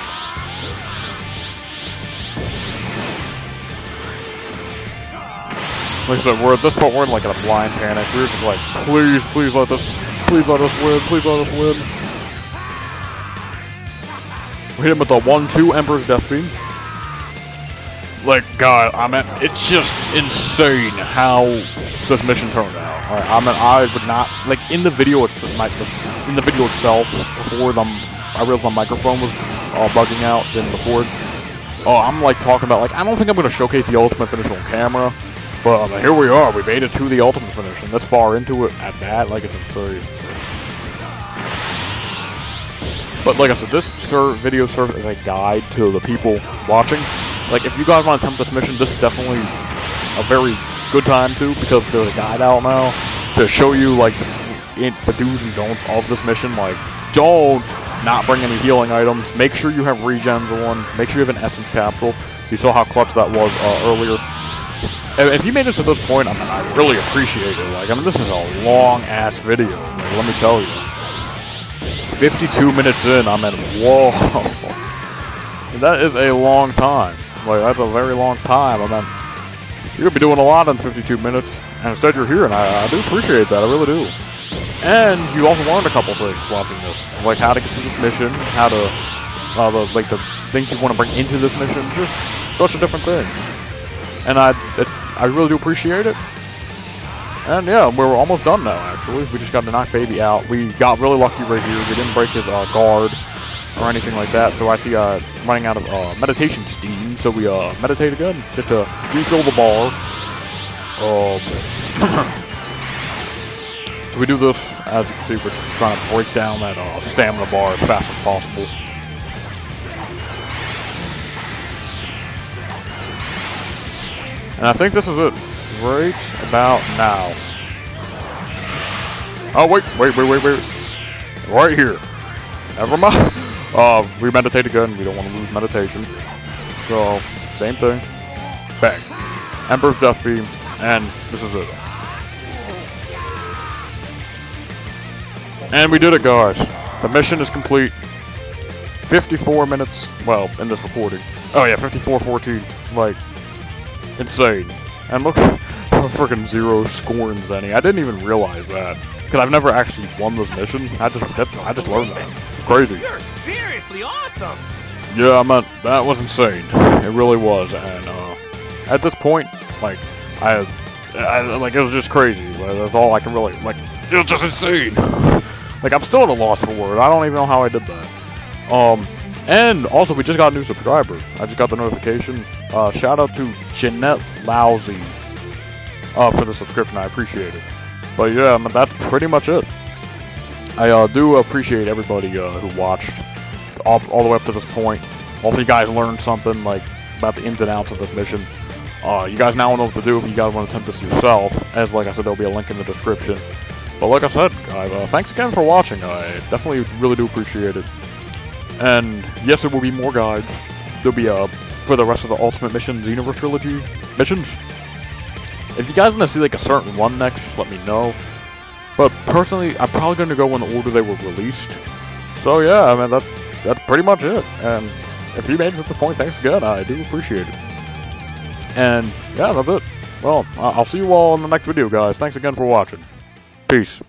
Like I said, we're at this point, we're in like a blind panic. We're just like, please let us win, please let us win. We hit him with the 1-2 Emperor's Death Beam. Like, God, I mean, it's just insane how this mission turned out. Alright, I mean, I would not, like, in the video itself, before I realized my microphone was bugging out, didn't record. I'm like talking about, like, I don't think I'm going to showcase the ultimate finish on camera. But here we are, we made it to the ultimate finish, and this far into it at that, like, it's insane. But like I said, this video serves as a guide to the people watching. Like, if you guys want to attempt this mission, this is definitely a very good time to, because there's a guide out now to show you, like, the do's and don'ts of this mission. Like, don't not bring any healing items. Make sure you have regens on. Make sure you have an essence capsule. You saw how clutch that was earlier. If you made it to this point, I mean, I really appreciate it. Like, I mean, this is a long-ass video. Like, let me tell you. 52 minutes in, I mean, whoa. That is a long time. Like, that's a very long time. I mean, you're going to be doing a lot in 52 minutes, and instead you're here, and I do appreciate that. I really do. And you also learned a couple things watching this. Like, how to get through this mission, how to, the things you want to bring into this mission, just a bunch of different things. And I really do appreciate it. And yeah, we're almost done now, actually. We just got to knock Baby out. We got really lucky right here. We didn't break his guard or anything like that. So I see running out of meditation steam. So we meditate again, just to refill the bar. So we do this, as you can see, we're just trying to break down that stamina bar as fast as possible. And I think this is it. Right about now. Oh, wait. Right here. Never mind. We meditate again. We don't want to lose meditation. So, same thing. Bang. Emperor's Death Beam. And this is it. And we did it, guys. The mission is complete. 54 minutes. Well, in this recording. Oh, yeah, 54:14. Like, insane. And look, freaking 0 scorns any. I didn't even realize that, because I've never actually won this mission. I just learned that. It's crazy. You're seriously awesome. Yeah, man, that was insane. It really was. And at this point, like, I like, it was just crazy. That's all I can really, like, it was just insane. Like, I'm still at a loss for words. I don't even know how I did that. And also, we just got a new subscriber. I just got the notification. Shout out to Jeanette Lousy for the subscription. I appreciate it. But yeah, I mean, that's pretty much it. I do appreciate everybody who watched all the way up to this point. Hopefully you guys learned something, like, about the ins and outs of this mission. You guys now know what to do if you guys want to attempt this yourself. As like I said, there'll be a link in the description. But like I said, guys, thanks again for watching. I definitely really do appreciate it. And yes, there will be more guides. There'll be for the rest of the Ultimate Mission Xenoverse Trilogy missions. If you guys want to see like a certain one next, just let me know. But personally, I'm probably going to go in the order they were released. So yeah, I mean, that's pretty much it. And if you made it to the point, thanks again. I do appreciate it. And yeah, that's it. Well, I'll see you all in the next video, guys. Thanks again for watching. Peace.